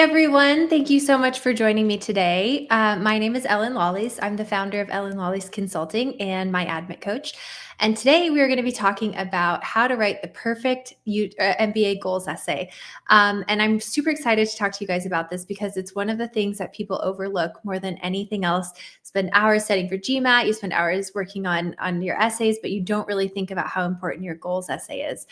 everyone. Thank you so much for joining me today. My name is Ellin Lolis. I'm the founder of Ellin Lolis Consulting and my admit coach. And today we are going to be talking about how to write the perfect MBA goals essay. And I'm super excited to talk to you guys about this because it's one of the things that people overlook more than anything else. Spend hours studying for GMAT, you spend hours working on your essays, but you don't really think about how important your goals essay is.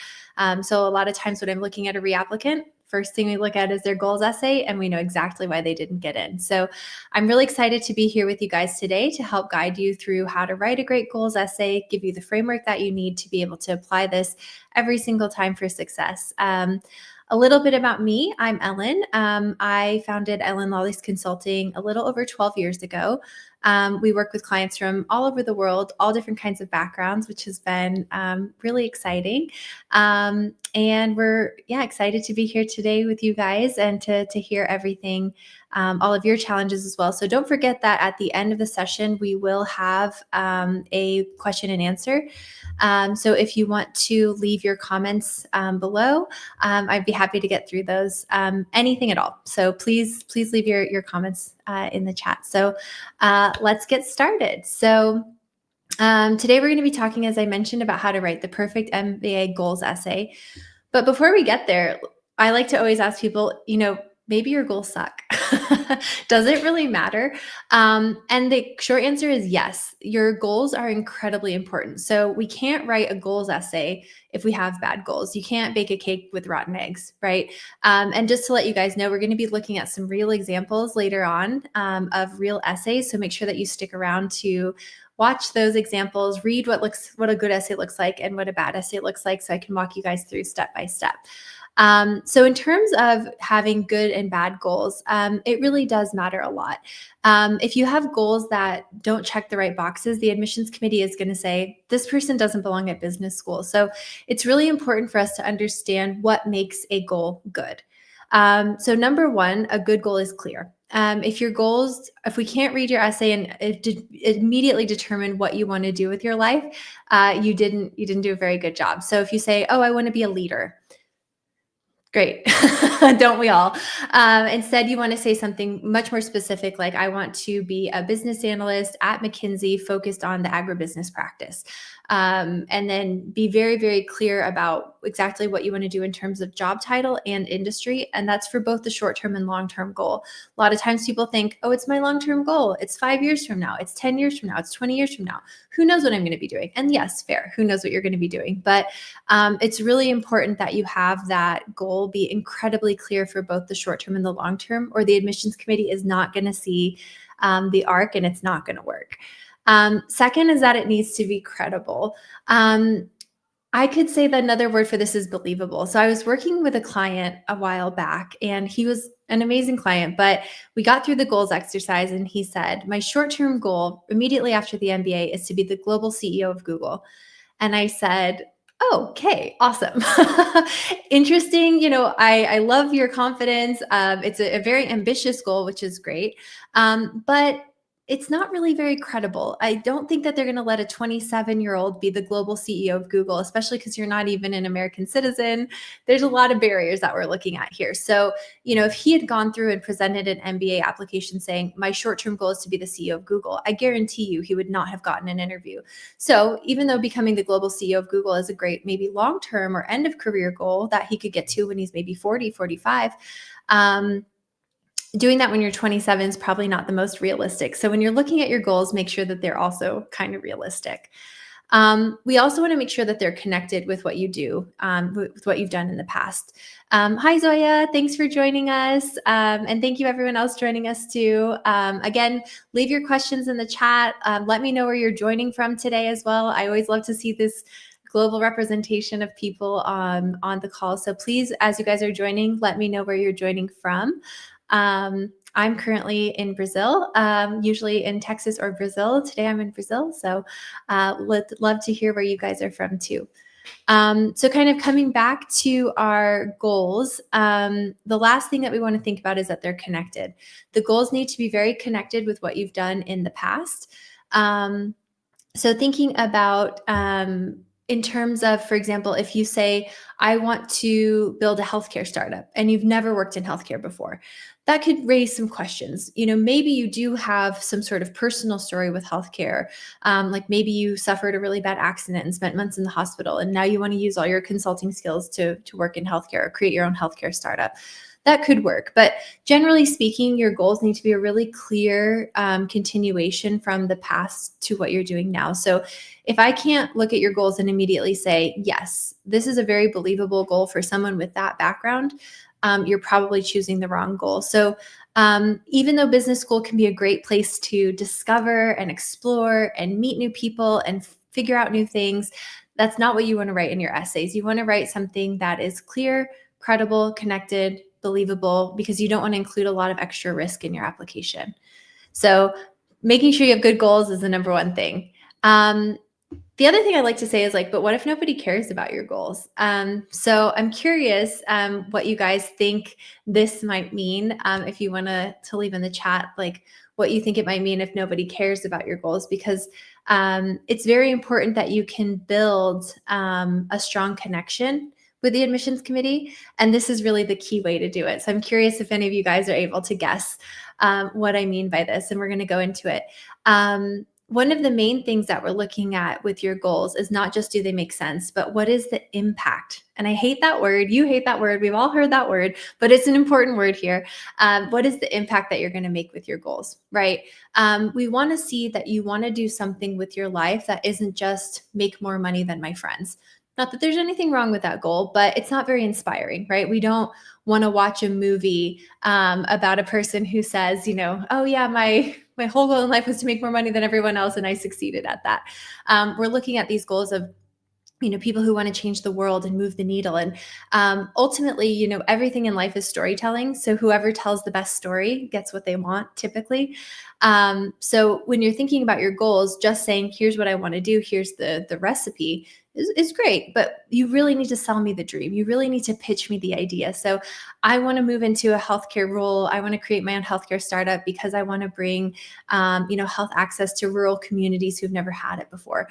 So a lot of times when I'm looking at a reapplicant, first thing we look at is their goals essay, and we know exactly why they didn't get in. So I'm really excited to be here with you guys today to help guide you through how to write a great goals essay, give you the framework that you need to be able to apply this every single time for success. A little bit about me. I'm Ellin. I founded Ellin Lolis Consulting a little over 12 years ago. We work with clients from all over the world, all different kinds of backgrounds, which has been really exciting. And we're excited to be here today with you guys and to hear everything, all of your challenges as well. So don't forget that at the end of the session, we will have a question and answer. So if you want to leave your comments below, I'd be happy to get through those, anything at all. So please leave your comments in the chat. So let's get started. So today we're going to be talking, as I mentioned, about how to write the perfect MBA goals essay. But before we get there, I like to always ask people, maybe your goals suck. Does it really matter? And the short answer is yes. Your goals are incredibly important. So we can't write a goals essay if we have bad goals. You can't bake a cake with rotten eggs, right? And just to let you guys know, we're going to be looking at some real examples later on of real essays. So make sure that you stick around to watch those examples, read what a good essay looks like and what a bad essay looks like, so I can walk you guys through step by step. So in terms of having good and bad goals, it really does matter a lot. If you have goals that don't check the right boxes, the admissions committee is going to say, this person doesn't belong at business school. So it's really important for us to understand what makes a goal good. So number one, a good goal is clear. If we can't read your essay and immediately determine what you want to do with your life, you didn't do a very good job. So if you say, oh, I want to be a leader, great. Don't we all? Instead, you want to say something much more specific, like I want to be a business analyst at McKinsey focused on the agribusiness practice. And then be very, very clear about exactly what you want to do in terms of job title and industry. And that's for both the short-term and long-term goal. A lot of times people think, oh, it's my long-term goal. It's 5 years from now. It's 10 years from now. It's 20 years from now. Who knows what I'm going to be doing? And yes, fair. Who knows what you're going to be doing? But it's really important that you have that goal be incredibly clear for both the short-term and the long-term, or the admissions committee is not going to see the arc and it's not going to work. Second is that it needs to be credible. I could say that another word for this is believable. So I was working with a client a while back, and he was an amazing client, but we got through the goals exercise and he said, my short-term goal immediately after the MBA is to be the global CEO of Google. And I said, oh, okay, awesome. Interesting. I love your confidence. It's a very ambitious goal, which is great. But it's not really very credible. I don't think that they're going to let a 27-year-old be the global CEO of Google, especially because you're not even an American citizen. There's a lot of barriers that we're looking at here. So, if he had gone through and presented an MBA application saying, my short-term goal is to be the CEO of Google, I guarantee you he would not have gotten an interview. So even though becoming the global CEO of Google is a great, maybe long-term or end of career goal that he could get to when he's maybe 40, 45, doing that when you're 27 is probably not the most realistic. So when you're looking at your goals, make sure that they're also kind of realistic. We also want to make sure that they're connected with what you do, with what you've done in the past. Hi, Zoya. Thanks for joining us. And thank you everyone else joining us too. Again, leave your questions in the chat. Let me know where you're joining from today as well. I always love to see this global representation of people on the call. So please, as you guys are joining, let me know where you're joining from. I'm currently in Brazil, usually in Texas or Brazil. Today I'm in Brazil, so love to hear where you guys are from too. So kind of coming back to our goals, the last thing that we want to think about is that they're connected. The goals need to be very connected with what you've done in the past. So thinking about in terms of, for example, if you say, I want to build a healthcare startup and you've never worked in healthcare before, that could raise some questions. Maybe you do have some sort of personal story with healthcare. Like maybe you suffered a really bad accident and spent months in the hospital, and now you want to use all your consulting skills to work in healthcare or create your own healthcare startup. That could work. But generally speaking, your goals need to be a really clear continuation from the past to what you're doing now. So if I can't look at your goals and immediately say, yes, this is a very believable goal for someone with that background, you're probably choosing the wrong goal. So even though business school can be a great place to discover and explore and meet new people and figure out new things, that's not what you want to write in your essays. You want to write something that is clear, credible, connected, believable, because you don't want to include a lot of extra risk in your application. So making sure you have good goals is the number one thing. The other thing I like to say is but what if nobody cares about your goals? So I'm curious what you guys think this might mean. If you want to leave in the chat, what you think it might mean if nobody cares about your goals, because it's very important that you can build a strong connection with the admissions committee. And this is really the key way to do it. So I'm curious if any of you guys are able to guess what I mean by this, and we're going to go into it. One of the main things that we're looking at with your goals is not just do they make sense, but what is the impact? And I hate that word. You hate that word. We've all heard that word, but it's an important word here. What is the impact that you're going to make with your goals, right? We want to see that you want to do something with your life that isn't just make more money than my friends. Not that there's anything wrong with that goal, but it's not very inspiring, right? We don't want to watch a movie about a person who says, oh yeah, my whole goal in life was to make more money than everyone else, and I succeeded at that. We're looking at these goals of people who want to change the world and move the needle. And ultimately, everything in life is storytelling. So whoever tells the best story gets what they want typically. So when you're thinking about your goals, just saying, here's what I want to do, here's the recipe is great, but you really need to sell me the dream. You really need to pitch me the idea. So I want to move into a healthcare role. I want to create my own healthcare startup because I want to bring, health access to rural communities who've never had it before.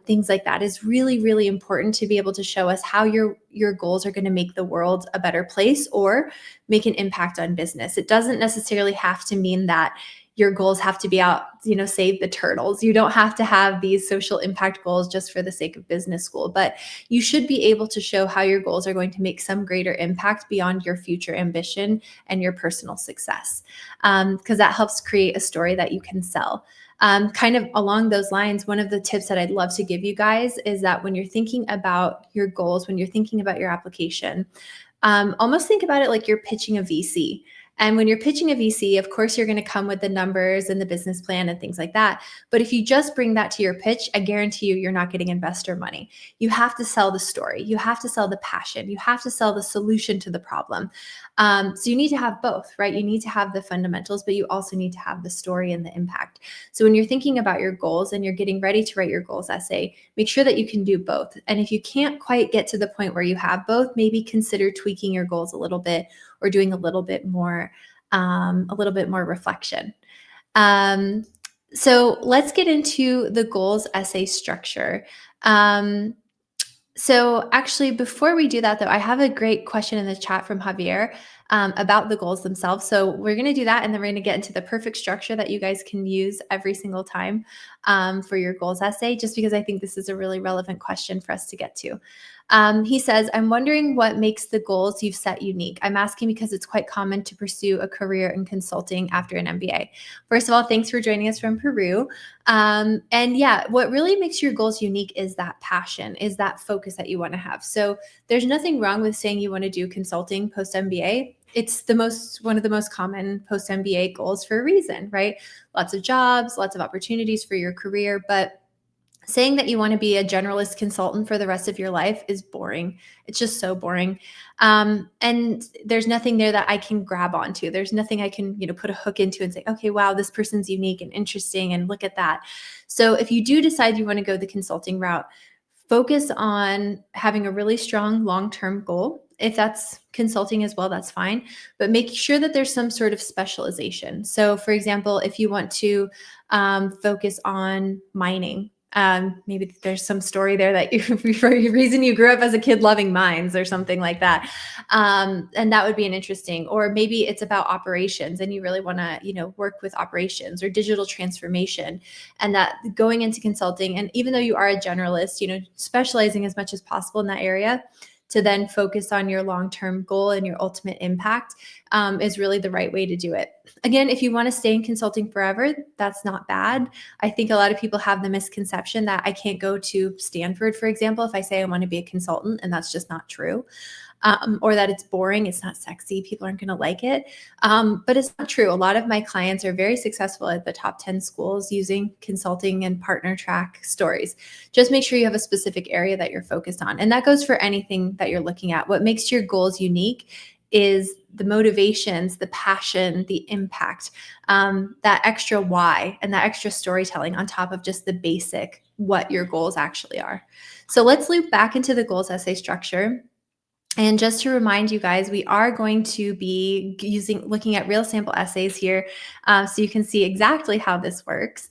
Things like that is really, really important to be able to show us how your goals are going to make the world a better place or make an impact on business. It doesn't necessarily have to mean that your goals have to be out, save the turtles. You don't have to have these social impact goals just for the sake of business school, but you should be able to show how your goals are going to make some greater impact beyond your future ambition and your personal success, because that helps create a story that you can sell. Kind of along those lines, one of the tips that I'd love to give you guys is that when you're thinking about your goals, when you're thinking about your application, almost think about it like you're pitching a VC. And when you're pitching a VC, of course, you're going to come with the numbers and the business plan and things like that. But if you just bring that to your pitch, I guarantee you're not getting investor money. You have to sell the story. You have to sell the passion. You have to sell the solution to the problem. So you need to have both, right? You need to have the fundamentals, but you also need to have the story and the impact. So when you're thinking about your goals and you're getting ready to write your goals essay, make sure that you can do both. And if you can't quite get to the point where you have both, maybe consider tweaking your goals a little bit or doing a little bit more reflection. So let's get into the goals essay structure. So actually, before we do that, though, I have a great question in the chat from Javier about the goals themselves. So we're going to do that, and then we're going to get into the perfect structure that you guys can use every single time for your goals essay, just because I think this is a really relevant question for us to get to. He says, I'm wondering what makes the goals you've set unique. I'm asking because it's quite common to pursue a career in consulting after an MBA. First of all, thanks for joining us from Peru. And yeah, what really makes your goals unique is that passion, is that focus that you want to have. So there's nothing wrong with saying you want to do consulting post-MBA. It's one of the most common post-MBA goals for a reason, right? Lots of jobs, lots of opportunities for your career, but saying that you want to be a generalist consultant for the rest of your life is boring. It's just so boring. And there's nothing there that I can grab onto. There's nothing I can, put a hook into and say, okay, wow, this person's unique and interesting and look at that. So if you do decide you want to go the consulting route, focus on having a really strong long-term goal. If that's consulting as well, that's fine. But make sure that there's some sort of specialization. So for example, if you want to focus on mining, Maybe there's some story there that for a reason you grew up as a kid loving mines or something like that. And that would be an interesting, or maybe it's about operations and you really want to, work with operations or digital transformation, and that going into consulting. And even though you are a generalist, specializing as much as possible in that area to then focus on your long-term goal and your ultimate impact is really the right way to do it. Again, if you want to stay in consulting forever, that's not bad. I think a lot of people have the misconception that I can't go to Stanford, for example, if I say I want to be a consultant, and that's just not true. Or that it's boring, it's not sexy, people aren't going to like it. But it's not true. A lot of my clients are very successful at the top 10 schools using consulting and partner track stories. Just make sure you have a specific area that you're focused on. And that goes for anything that you're looking at. What makes your goals unique is the motivations, the passion, the impact, that extra why, and that extra storytelling on top of just the basic what your goals actually are. So let's loop back into the goals essay structure. And just to remind you guys, we are going to be looking at real sample essays here, so you can see exactly how this works.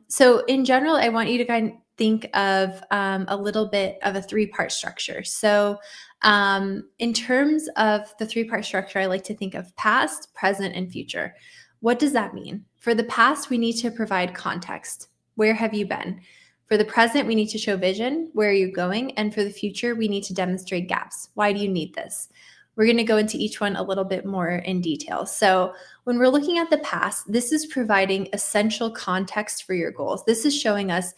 So in general, I want you to kind of think of a little bit of a 3-part structure. So in terms of the 3-part structure, I like to think of past, present, and future. What does that mean? For the past, we need to provide context. Where have you been? For the present, we need to show vision. Where are you going? And for the future, we need to demonstrate gaps. Why do you need this? We're going to go into each one a little bit more in detail. So when we're looking at the past, this is providing essential context for your goals. This is showing us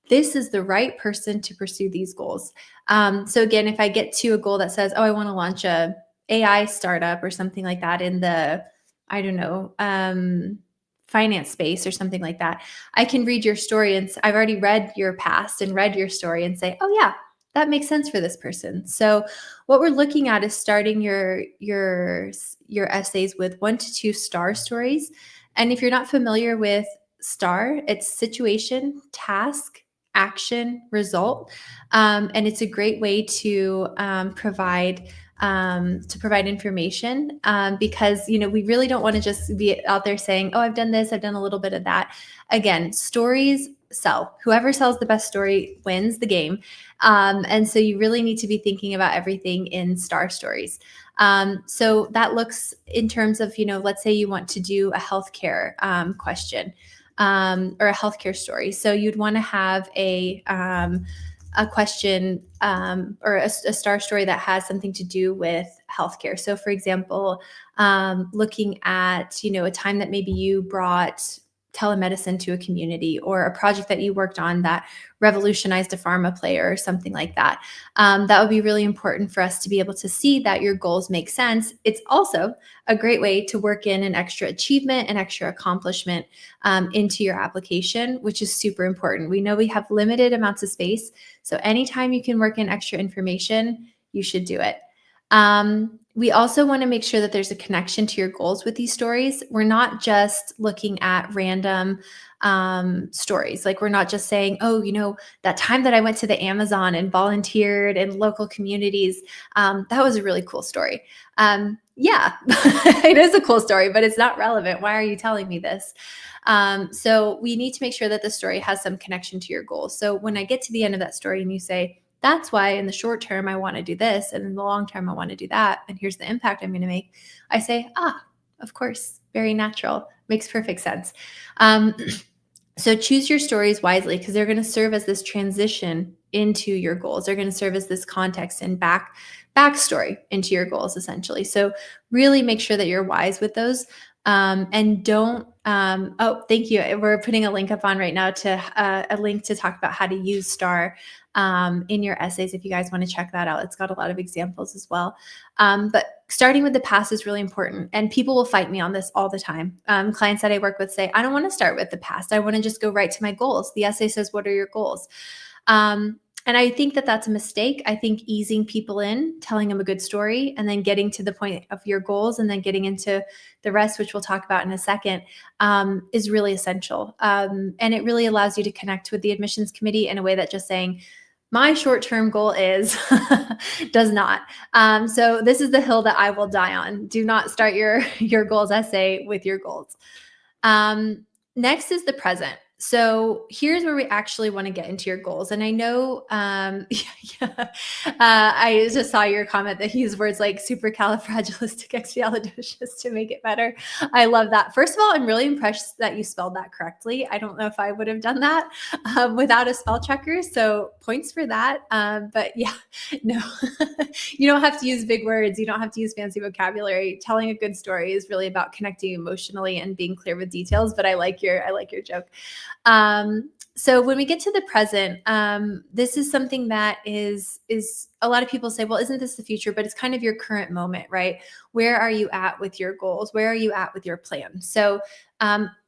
this is the right person to pursue these goals. So again, if I get to a goal that says, oh, I want to launch a AI startup or something like that in the, I don't know, finance space or something like that, I can read your story and I've already read your past and read your story and say, oh yeah, that makes sense for this person. So what we're looking at is starting your essays with 1 to 2 STAR stories. And if you're not familiar with STAR, it's situation, task, action, result. And it's a great way to provide information, because we really don't want to just be out there saying, oh, I've done this, I've done a little bit of that. Again, stories sell. Whoever sells the best story wins the game. And so you really need to be thinking about everything in STAR stories. So that looks in terms of, let's say you want to do a healthcare question, or a healthcare story. So you'd want to have a question, or a STAR story that has something to do with healthcare. So for example, looking at, a time that maybe you brought telemedicine to a community, or a project that you worked on that revolutionized a pharma player or something like that. That would be really important for us to be able to see that your goals make sense. It's also a great way to work in an extra achievement and extra accomplishment into your application, which is super important. We know we have limited amounts of space, so anytime you can work in extra information, you should do it. We also want to make sure that there's a connection to your goals with these stories. We're not just looking at random stories. Like, we're not just saying, oh, that time that I went to the Amazon and volunteered in local communities, that was a really cool story. Yeah, it is a cool story, but it's not relevant. Why are you telling me this? So we need to make sure that the story has some connection to your goals. So when I get to the end of that story and you say, that's why in the short term, I want to do this, and in the long term, I want to do that, and here's the impact I'm going to make, I say, of course, very natural, makes perfect sense. So choose your stories wisely, because they're going to serve as this transition into your goals. They're going to serve as this context and backstory into your goals, essentially. So really make sure that you're wise with those. And don't, oh, thank you. We're putting a link up on right now to a link to talk about how to use STAR in your essays. If you guys want to check that out, it's got a lot of examples as well. But starting with the past is really important. And people will fight me on this all the time. Clients that I work with say, I don't want to start with the past. I want to just go right to my goals. The essay says, what are your goals? And I think that that's a mistake. I think easing people in, telling them a good story, and then getting to the point of your goals, and then getting into the rest, which we'll talk about in a second, is really essential. And it really allows you to connect with the admissions committee in a way that just saying, my short-term goal is, does not. So this is the hill that I will die on. Do not start your goals essay with your goals. Next is the present. So here's where we actually want to get into your goals. And I know, yeah, I just saw your comment that he used words like supercalifragilisticexpialidocious to make it better. I love that. First of all, I'm really impressed that you spelled that correctly. I don't know if I would have done that without a spell checker. So points for that. But yeah, no, you don't have to use big words. You don't have to use fancy vocabulary. Telling a good story is really about connecting emotionally and being clear with details. But I like your joke. So when we get to the present, this is something that is a lot of people say, well, isn't this the future? But it's kind of your current moment, right? Where are you at with your goals? Where are you at with your plan? So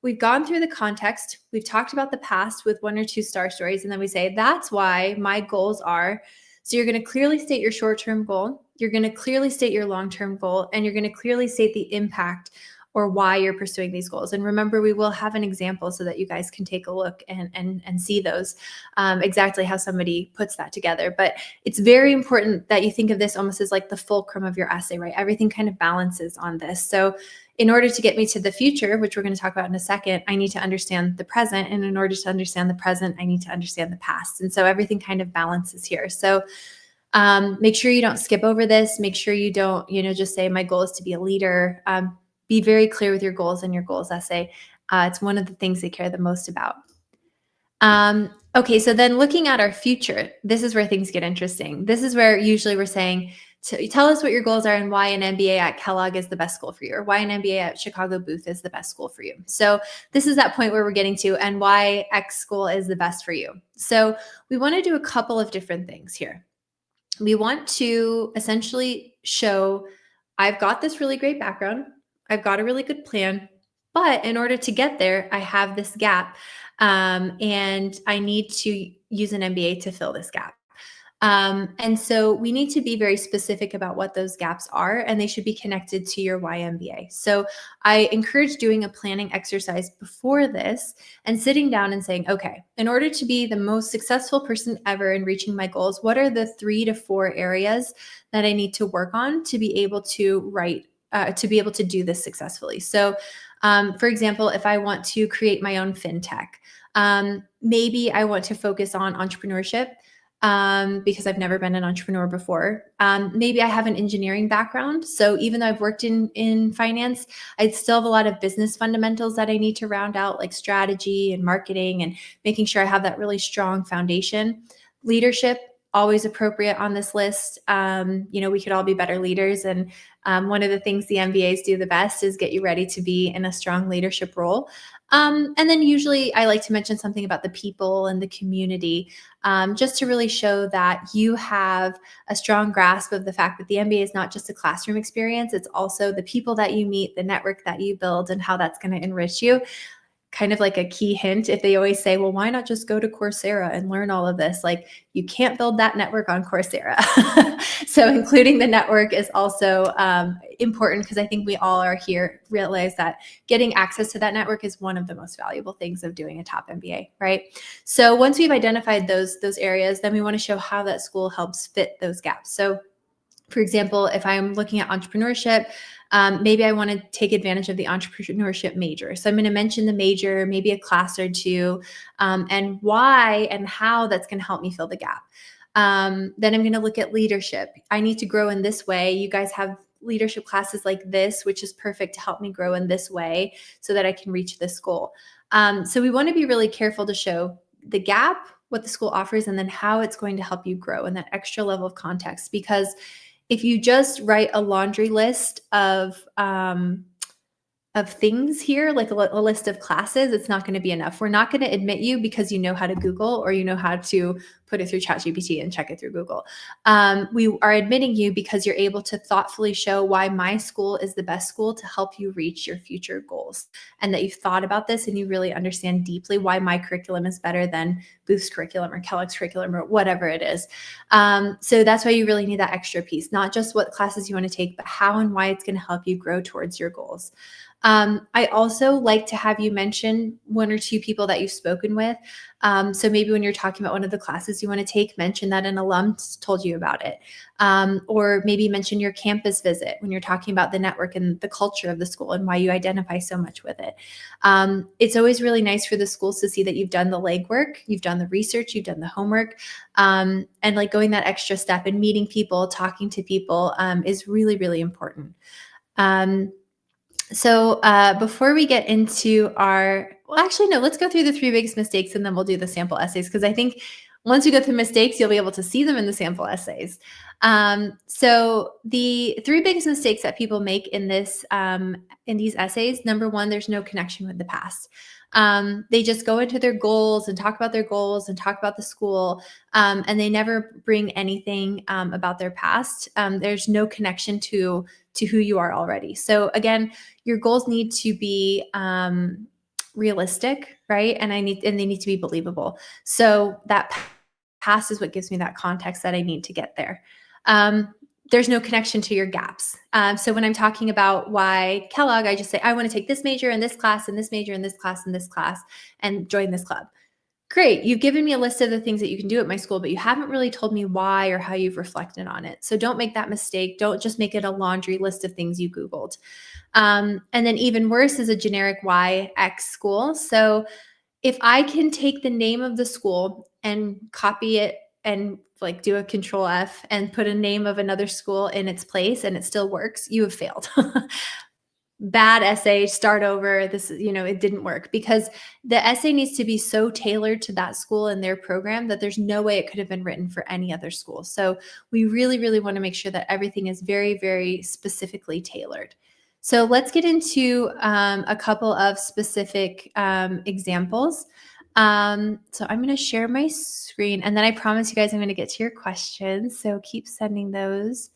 we've gone through the context. We've talked about the past with 1 or 2 star stories. And then we say, that's why my goals are. So you're going to clearly state your short-term goal. You're going to clearly state your long-term goal, and you're going to clearly state the impact or why you're pursuing these goals. And remember, we will have an example so that you guys can take a look and see those, exactly how somebody puts that together. But it's very important that you think of this almost as like the fulcrum of your essay, right? Everything kind of balances on this. So in order to get me to the future, which we're going to talk about in a second, I need to understand the present. And in order to understand the present, I need to understand the past. And so everything kind of balances here. So make sure you don't skip over this. Make sure you don't, just say my goal is to be a leader. Be very clear with your goals in your goals essay. It's one of the things they care the most about. Okay, so then looking at our future, this is where things get interesting. This is where usually we're saying, tell us what your goals are and why an MBA at Kellogg is the best school for you, or why an MBA at Chicago Booth is the best school for you. So this is that point where we're getting to, and why X school is the best for you. So we want to do a couple of different things here. We want to essentially show, I've got this really great background. I've got a really good plan, but in order to get there, I have this gap, and I need to use an MBA to fill this gap. And so we need to be very specific about what those gaps are, and they should be connected to your YMBA. So I encourage doing a planning exercise before this and sitting down and saying, okay, in order to be the most successful person ever in reaching my goals, what are the 3 to 4 areas that I need to work on to be able to do this successfully? So, for example, if I want to create my own fintech, maybe I want to focus on entrepreneurship, because I've never been an entrepreneur before. Maybe I have an engineering background. So even though I've worked in finance, I still have a lot of business fundamentals that I need to round out, like strategy and marketing, and making sure I have that really strong foundation. Leadership, always appropriate on this list. We could all be better leaders. And one of the things the MBAs do the best is get you ready to be in a strong leadership role. And then usually I like to mention something about the people and the community, just to really show that you have a strong grasp of the fact that the MBA is not just a classroom experience. It's also the people that you meet, the network that you build, and how that's going to enrich you. Kind of like a key hint, if they always say, well, why not just go to Coursera and learn all of this? Like, you can't build that network on Coursera. So including the network is also important, because I think we all are here realize that getting access to that network is one of the most valuable things of doing a top MBA, right? So once we've identified those areas, then we want to show how that school helps fit those gaps. So for example, if I'm looking at entrepreneurship, maybe I want to take advantage of the entrepreneurship major. So I'm going to mention the major, maybe a class or two, and why and how that's going to help me fill the gap. Then I'm going to look at leadership. I need to grow in this way. You guys have leadership classes like this, which is perfect to help me grow in this way so that I can reach this goal. So we want to be really careful to show the gap, what the school offers, and then how it's going to help you grow in that extra level of context. Because if you just write a laundry list of things here, like a list of classes, it's not going to be enough. We're not going to admit you because you know how to Google, or you know how to put it through ChatGPT and check it through Google. We are admitting you because you're able to thoughtfully show why my school is the best school to help you reach your future goals, and that you've thought about this and you really understand deeply why my curriculum is better than Booth's curriculum or Kellogg's curriculum or whatever it is. So that's why you really need that extra piece, not just what classes you want to take, but how and why it's going to help you grow towards your goals. I also like to have you mention 1 or 2 people that you've spoken with. So maybe when you're talking about one of the classes you want to take, mention that an alum told you about it. Or maybe mention your campus visit when you're talking about the network and the culture of the school and why you identify so much with it. It's always really nice for the schools to see that you've done the legwork, you've done the research, you've done the homework, and like going that extra step and meeting people, talking to people is really, really important. So before we get into well, actually, no, let's go through the three biggest mistakes and then we'll do the sample essays. Because I think once you go through mistakes, you'll be able to see them in the sample essays. So the three biggest mistakes that people make in these essays, number one, there's no connection with the past. They just go into their goals and talk about their goals and talk about the school, and they never bring anything about their past. There's no connection to who you are already. So again, your goals need to be realistic, right? And they need to be believable. So that past is what gives me that context that I need to get there. There's no connection to your gaps. So when I'm talking about why Kellogg, I just say, I want to take this major and this class and this major and this class and this class and join this club. Great. You've given me a list of the things that you can do at my school, but you haven't really told me why or how you've reflected on it. So don't make that mistake. Don't just make it a laundry list of things you Googled. And then even worse is a generic why X school. So if I can take the name of the school and copy it and like do a control F and put a name of another school in its place and it still works, you have failed. Bad essay, start over. It didn't work because the essay needs to be so tailored to that school and their program that there's no way it could have been written for any other school. So we really, really want to make sure that everything is very, very specifically tailored. So let's get into a couple of specific examples. So I'm going to share my screen and then I promise you guys I'm going to get to your questions. So keep sending those.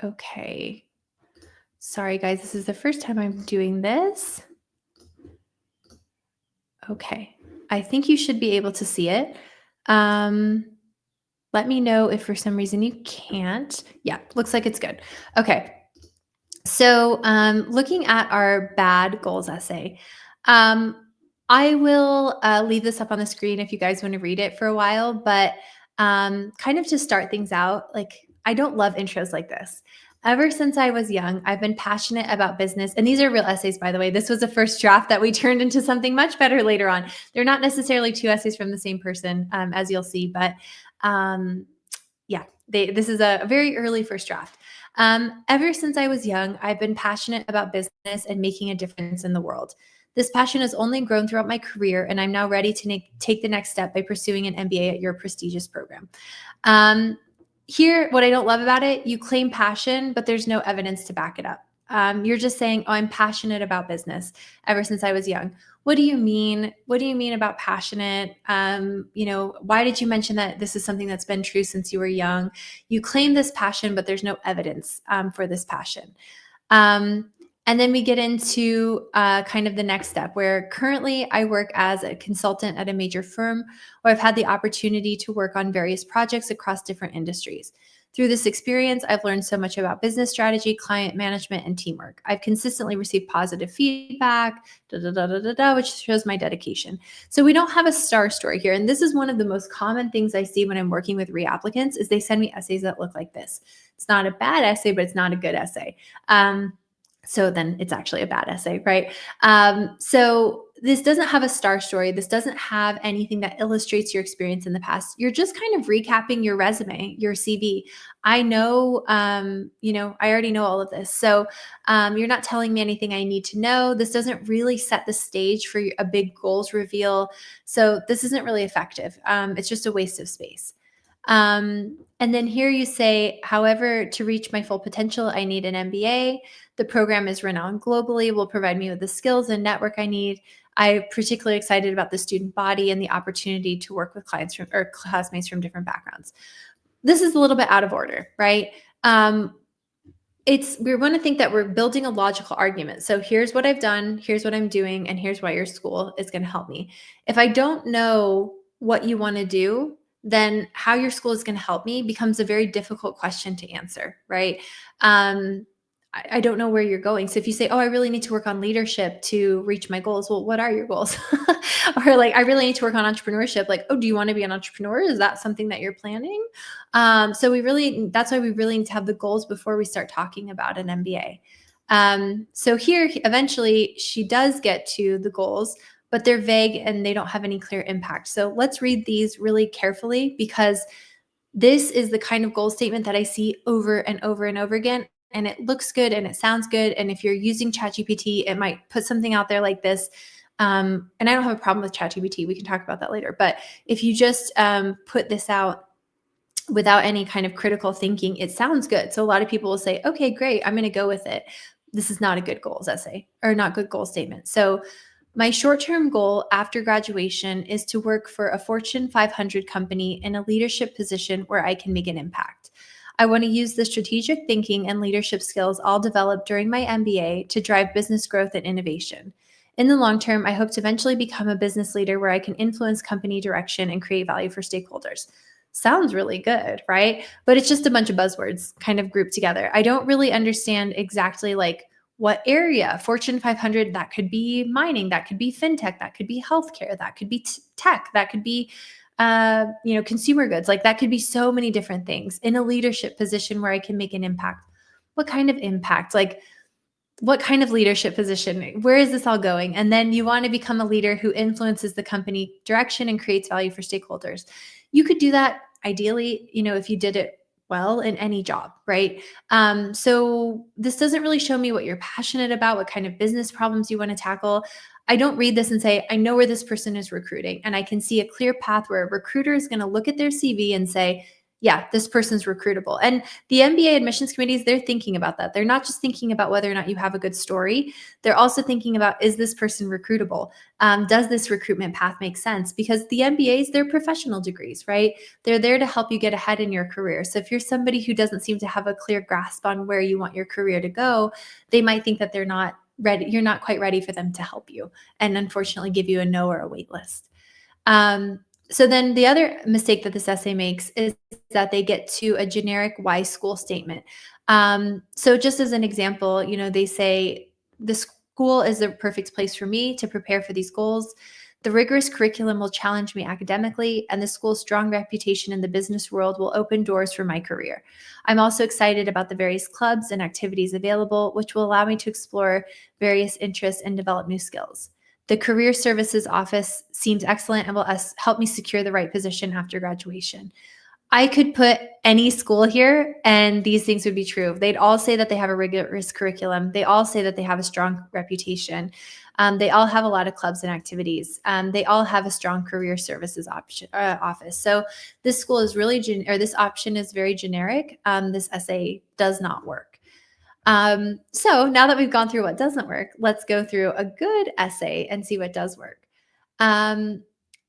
Okay. Sorry, guys. This is the first time I'm doing this. Okay. I think you should be able to see it. Let me know if for some reason you can't. Yeah, looks like it's good. Okay. So looking at our bad goals essay, I will leave this up on the screen if you guys want to read it for a while, but kind of to start things out, like I don't love intros like this. Ever since I was young, I've been passionate about business. And these are real essays, by the way. This was a first draft that we turned into something much better later on. They're not necessarily two essays from the same person, as you'll see, but yeah, this is a very early first draft. Ever since I was young, I've been passionate about business and making a difference in the world. This passion has only grown throughout my career, and I'm now ready to take the next step by pursuing an MBA at your prestigious program. Here, what I don't love about it, you claim passion, but there's no evidence to back it up. You're just saying, oh, I'm passionate about business ever since I was young. What do you mean? What do you mean about passionate? Why did you mention that this is something that's been true since you were young? You claim this passion, but there's no evidence for this passion. And then we get into kind of the next step where currently I work as a consultant at a major firm where I've had the opportunity to work on various projects across different industries. Through this experience, I've learned so much about business strategy, client management, and teamwork. I've consistently received positive feedback, which shows my dedication. So we don't have a star story here. And this is one of the most common things I see when I'm working with reapplicants is they send me essays that look like this. It's not a bad essay, but it's not a good essay. So then it's actually a bad essay, right? So this doesn't have a star story. This doesn't have anything that illustrates your experience in the past. You're just kind of recapping your resume, your CV. I know, I already know all of this. So you're not telling me anything I need to know. This doesn't really set the stage for a big goals reveal. So this isn't really effective. It's just a waste of space. And then here you say, however, to reach my full potential, I need an MBA. The program is renowned globally, will provide me with the skills and network I need. I'm particularly excited about the student body and the opportunity to work with clients or classmates from different backgrounds. This is a little bit out of order, right? We want to think that we're building a logical argument. So here's what I've done, here's what I'm doing, and here's why your school is going to help me. If I don't know what you want to do, then how your school is going to help me becomes a very difficult question to answer, right? I don't know where you're going. So if you say, oh, I really need to work on leadership to reach my goals, well, what are your goals? Or like, I really need to work on entrepreneurship. Like, oh, do you want to be an entrepreneur? Is that something that you're planning? So that's why we really need to have the goals before we start talking about an MBA. So here, eventually, she does get to the goals, but they're vague and they don't have any clear impact. So let's read these really carefully, because this is the kind of goal statement that I see over and over and over again. And it looks good and it sounds good. And if you're using ChatGPT, it might put something out there like this. And I don't have a problem with ChatGPT. We can talk about that later. But if you just put this out without any kind of critical thinking, it sounds good. So a lot of people will say, okay, great, I'm going to go with it. This is not a good goals essay, or not good goal statement. So my short-term goal after graduation is to work for a Fortune 500 company in a leadership position where I can make an impact. I want to use the strategic thinking and leadership skills all developed during my MBA to drive business growth and innovation. In the long term, I hope to eventually become a business leader where I can influence company direction and create value for stakeholders. Sounds really good, right? But it's just a bunch of buzzwords kind of grouped together. I don't really understand exactly like what area. Fortune 500, that could be mining, that could be fintech, that could be healthcare, that could be tech, that could be consumer goods. Like that could be so many different things. In a leadership position where I can make an impact. What kind of impact? Like, what kind of leadership position? Where is this all going? And then you want to become a leader who influences the company direction and creates value for stakeholders. You could do that ideally, if you did it well in any job, right? So this doesn't really show me what you're passionate about, what kind of business problems you want to tackle. I don't read this and say, I know where this person is recruiting, and I can see a clear path where a recruiter is going to look at their CV and say, yeah, this person's recruitable. And the MBA admissions committees, they're thinking about that. They're not just thinking about whether or not you have a good story. They're also thinking about, is this person recruitable? Does this recruitment path make sense? Because the MBAs, they're professional degrees, right? They're there to help you get ahead in your career. So if you're somebody who doesn't seem to have a clear grasp on where you want your career to go, they might think that they're not ready. You're not quite ready for them to help you, and unfortunately give you a no or a wait list. So then the other mistake that this essay makes is that they get to a generic why school statement. So just as an example, they say the school is the perfect place for me to prepare for these goals. The rigorous curriculum will challenge me academically, and the school's strong reputation in the business world will open doors for my career. I'm also excited about the various clubs and activities available, which will allow me to explore various interests and develop new skills. The Career Services Office seems excellent and will help me secure the right position after graduation. I could put any school here and these things would be true. They'd all say that they have a rigorous curriculum. They all say that they have a strong reputation. They all have a lot of clubs and activities. They all have a strong career services office. So this school is really, this option is very generic. This essay does not work. So now that we've gone through what doesn't work, let's go through a good essay and see what does work.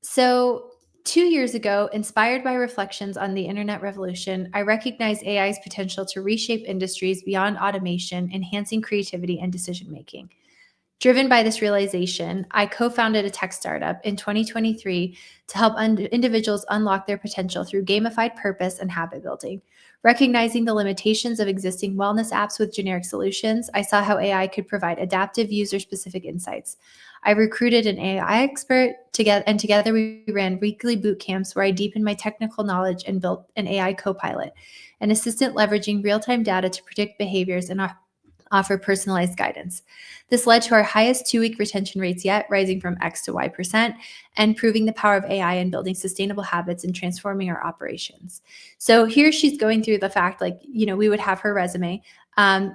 So 2 years ago, inspired by reflections on the internet revolution, I recognized AI's potential to reshape industries beyond automation, enhancing creativity and decision-making. Driven by this realization, I co-founded a tech startup in 2023 to help individuals unlock their potential through gamified purpose and habit building. Recognizing the limitations of existing wellness apps with generic solutions, I saw how AI could provide adaptive, user-specific insights. I recruited an AI expert and together we ran weekly boot camps where I deepened my technical knowledge and built an AI co-pilot, an assistant leveraging real-time data to predict behaviors and offer personalized guidance. This led to our highest 2-week retention rates yet, rising from X to Y%, and proving the power of AI in building sustainable habits and transforming our operations. So here she's going through the fact, we would have her resume.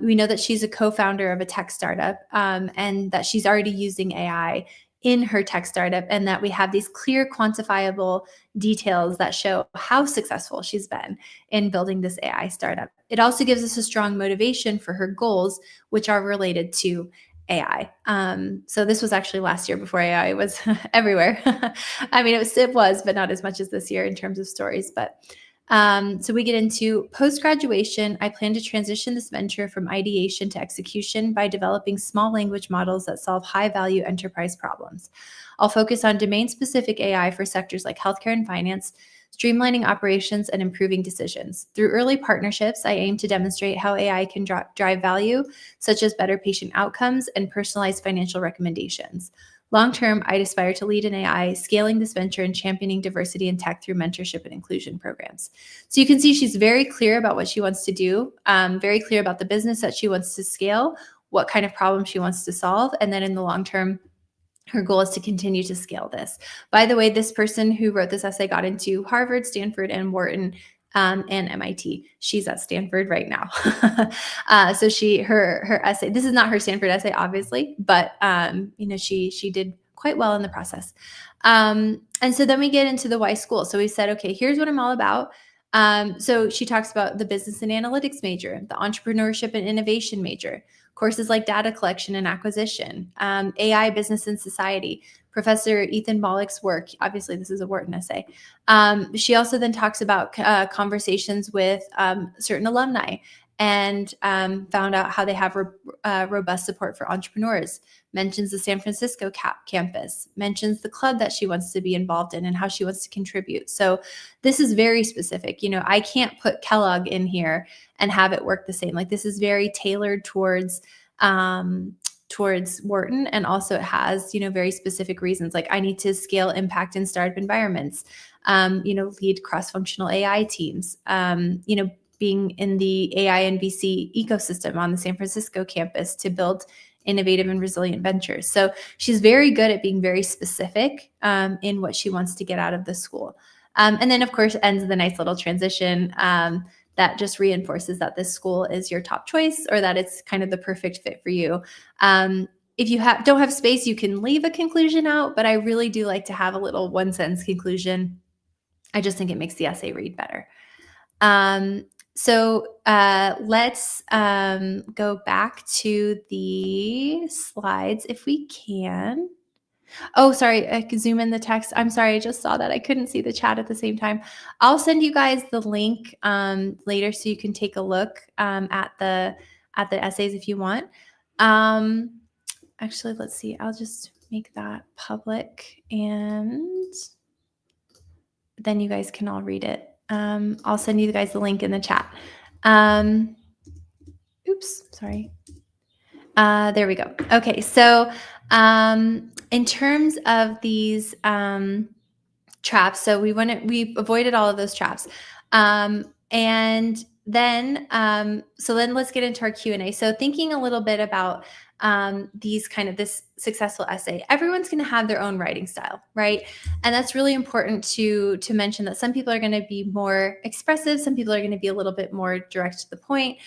We know that she's a co-founder of a tech startup, and that she's already using AI in her tech startup, and that we have these clear quantifiable details that show how successful she's been in building this AI startup. It also gives us a strong motivation for her goals, which are related to AI. So this was actually last year before AI was everywhere. I mean, it was, but not as much as this year in terms of stories. But so we get into post-graduation. I plan to transition this venture from ideation to execution by developing small language models that solve high-value enterprise problems. I'll focus on domain-specific AI for sectors like healthcare and finance, streamlining operations and improving decisions. Through early partnerships, I aim to demonstrate how AI can drive value, such as better patient outcomes and personalized financial recommendations. Long-term, I'd aspire to lead in AI, scaling this venture and championing diversity in tech through mentorship and inclusion programs. So you can see she's very clear about what she wants to do, very clear about the business that she wants to scale, what kind of problem she wants to solve, and then in the long term, her goal is to continue to scale this. By the way, this person who wrote this essay got into Harvard, Stanford, and Wharton, and MIT. She's at Stanford right now. So her essay. This is not her Stanford essay, obviously, but she did quite well in the process. And so then we get into the why school. So we said, okay, here's what I'm all about. So she talks about the business and analytics major, the entrepreneurship and innovation major, courses like data collection and acquisition, AI, business and society, Professor Ethan Mollick's work. Obviously, this is a Wharton essay. She also then talks about conversations with certain alumni and found out how they have robust support for entrepreneurs, mentions the San Francisco campus, mentions the club that she wants to be involved in and how she wants to contribute. So this is very specific. I can't put Kellogg in here and have it work the same. Like, this is very tailored towards Wharton, and also it has very specific reasons. Like, I need to scale impact in startup environments, lead cross-functional AI teams, being in the AI and VC ecosystem on the San Francisco campus to build innovative and resilient ventures. So she's very good at being very specific in what she wants to get out of the school. And then, of course, ends with a nice little transition that just reinforces that this school is your top choice, or that it's kind of the perfect fit for you. If you don't have space, you can leave a conclusion out, but I really do like to have a little one-sentence conclusion. I just think it makes the essay read better. So let's go back to the slides if we can. Oh, sorry, I can zoom in the text. I'm sorry, I just saw that. I couldn't see the chat at the same time. I'll send you guys the link later so you can take a look at the essays if you want. Actually, let's see. I'll just make that public and then you guys can all read it. I'll send you guys the link in the chat. Oops, sorry. There we go. Okay, so in terms of these traps, so we avoided all of those traps, and then so then let's get into our Q&A. So thinking a little bit about this successful essay, everyone's going to have their own writing style, right? And that's really important to mention, that some people are going to be more expressive, some people are going to be a little bit more direct to the point.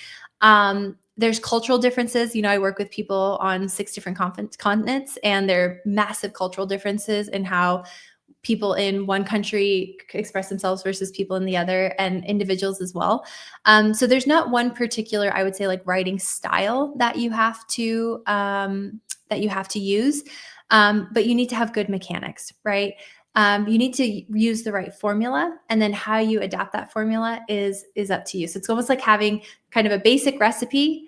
There's cultural differences. I work with people on 6 different continents, and there are massive cultural differences in how people in one country express themselves versus people in the other, and individuals as well. So there's not one particular, I would say, like writing style that you have to use, but you need to have good mechanics, right? You need to use the right formula, and then how you adapt that formula is up to you. So it's almost like having kind of a basic recipe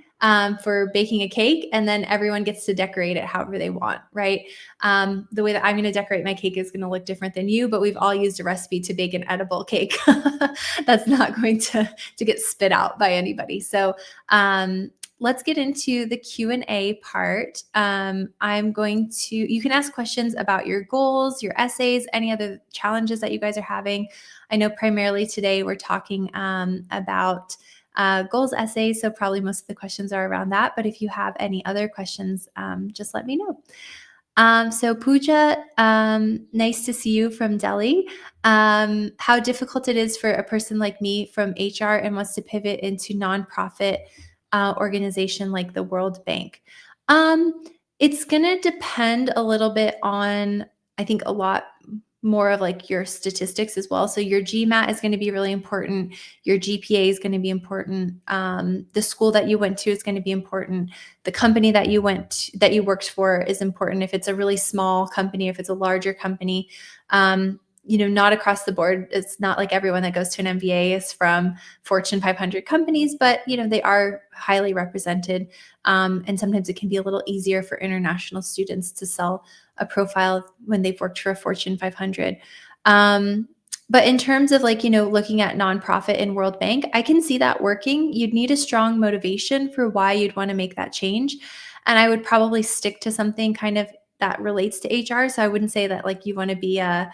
for baking a cake, and then everyone gets to decorate it however they want, right? The way that I'm going to decorate my cake is going to look different than you, but we've all used a recipe to bake an edible cake. That's not going to get spit out by anybody. So let's get into the Q&A part. You can ask questions about your goals, your essays, any other challenges that you guys are having. I know primarily today we're talking about goals essays, so probably most of the questions are around that. But if you have any other questions, just let me know. So Pooja, nice to see you from Delhi. How difficult it is for a person like me from HR and wants to pivot into nonprofit organization like the World Bank. It's going to depend a little bit on, I think, a lot more of like your statistics as well. So your GMAT is going to be really important. Your GPA is going to be important. The school that you went to is going to be important. The company that you worked for is important. If it's a really small company, if it's a larger company, not across the board. It's not like everyone that goes to an MBA is from Fortune 500 companies, but they are highly represented. And sometimes it can be a little easier for international students to sell a profile when they've worked for a Fortune 500. But in terms of like, looking at nonprofit and World Bank, I can see that working. You'd need a strong motivation for why you'd want to make that change. And I would probably stick to something kind of that relates to HR. So I wouldn't say that like you want to be a,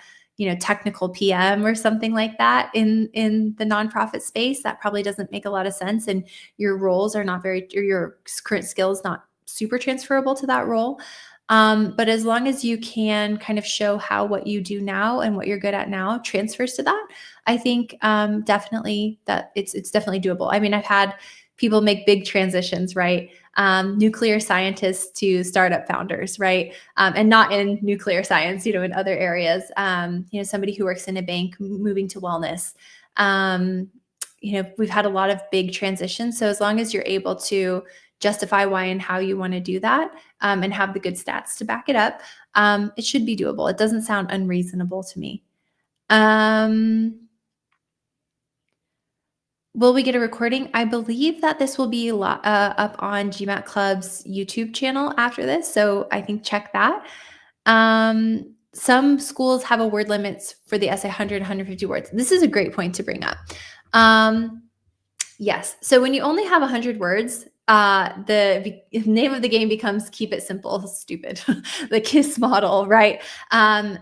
technical PM or something like that in the nonprofit space. That probably doesn't make a lot of sense. And your roles are not very, or your current skills not super transferable to that role. But as long as you can kind of show how what you do now and what you're good at now transfers to that, I think definitely that it's definitely doable. I mean, I've had people make big transitions, right? Nuclear scientists to startup founders, right? And not in nuclear science, in other areas. Somebody who works in a bank moving to wellness. We've had a lot of big transitions. So as long as you're able to justify why and how you want to do that, and have the good stats to back it up, it should be doable. It doesn't sound unreasonable to me. Will we get a recording? I believe that this will be up on GMAT Club's YouTube channel after this, so I think check that. Some schools have a word limits for the essay 100, 150 words. This is a great point to bring up. Yes. So when you only have 100 words, the name of the game becomes keep it simple, stupid, the KISS model, right?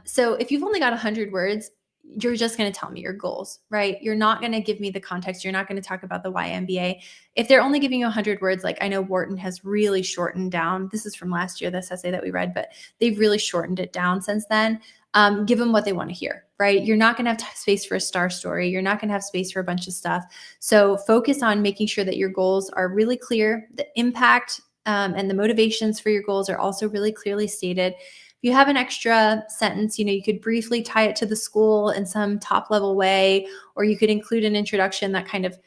So if you've only got 100 words, you're just going to tell me your goals, right? You're not going to give me the context. You're not going to talk about the why MBA. If they're only giving you 100 words, like I know Wharton has really shortened down. This is from last year, this essay that we read, but they've really shortened it down since then. Give them what they want to hear, right? You're not going to have space for a star story. You're not going to have space for a bunch of stuff. So focus on making sure that your goals are really clear. The impact and the motivations for your goals are also really clearly stated. If you have an extra sentence, you could briefly tie it to the school in some top level way, or you could include an introduction that kind of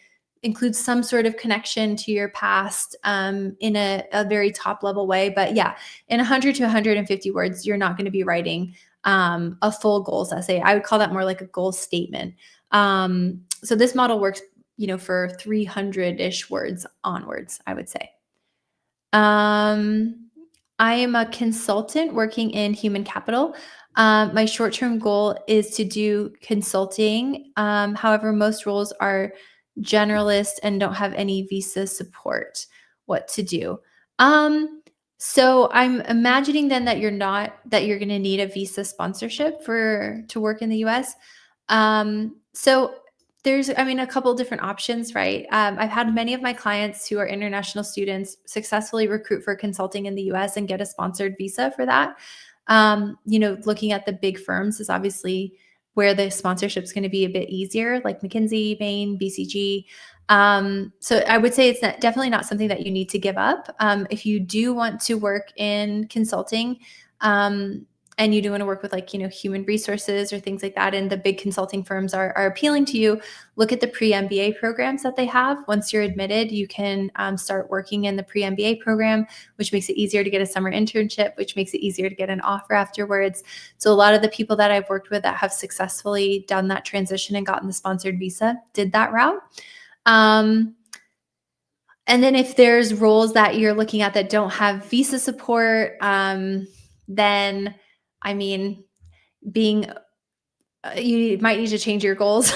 includes some sort of connection to your past in a very top level way. But yeah, in 100 to 150 words, you're not going to be writing a full goals essay. I would call that more like a goal statement. So this model works, for 300-ish words onwards, I would say. I am a consultant working in human capital. My short-term goal is to do consulting. However, most roles are generalist and don't have any visa support. What to do? So I'm imagining then that you're going to need a visa sponsorship to work in the US. So there's, a couple of different options, right? I've had many of my clients who are international students successfully recruit for consulting in the US and get a sponsored visa for that. Looking at the big firms is obviously where the sponsorship is going to be a bit easier, like McKinsey, Bain, BCG. So I would say it's definitely not something that you need to give up. If you do want to work in consulting, and you do want to work with human resources or things like that, and the big consulting firms are appealing to you, look at the pre-MBA programs that they have. Once you're admitted, you can start working in the pre-MBA program, which makes it easier to get a summer internship, which makes it easier to get an offer afterwards. So a lot of the people that I've worked with that have successfully done that transition and gotten the sponsored visa did that route. And then if there's roles that you're looking at that don't have visa support, then you might need to change your goals.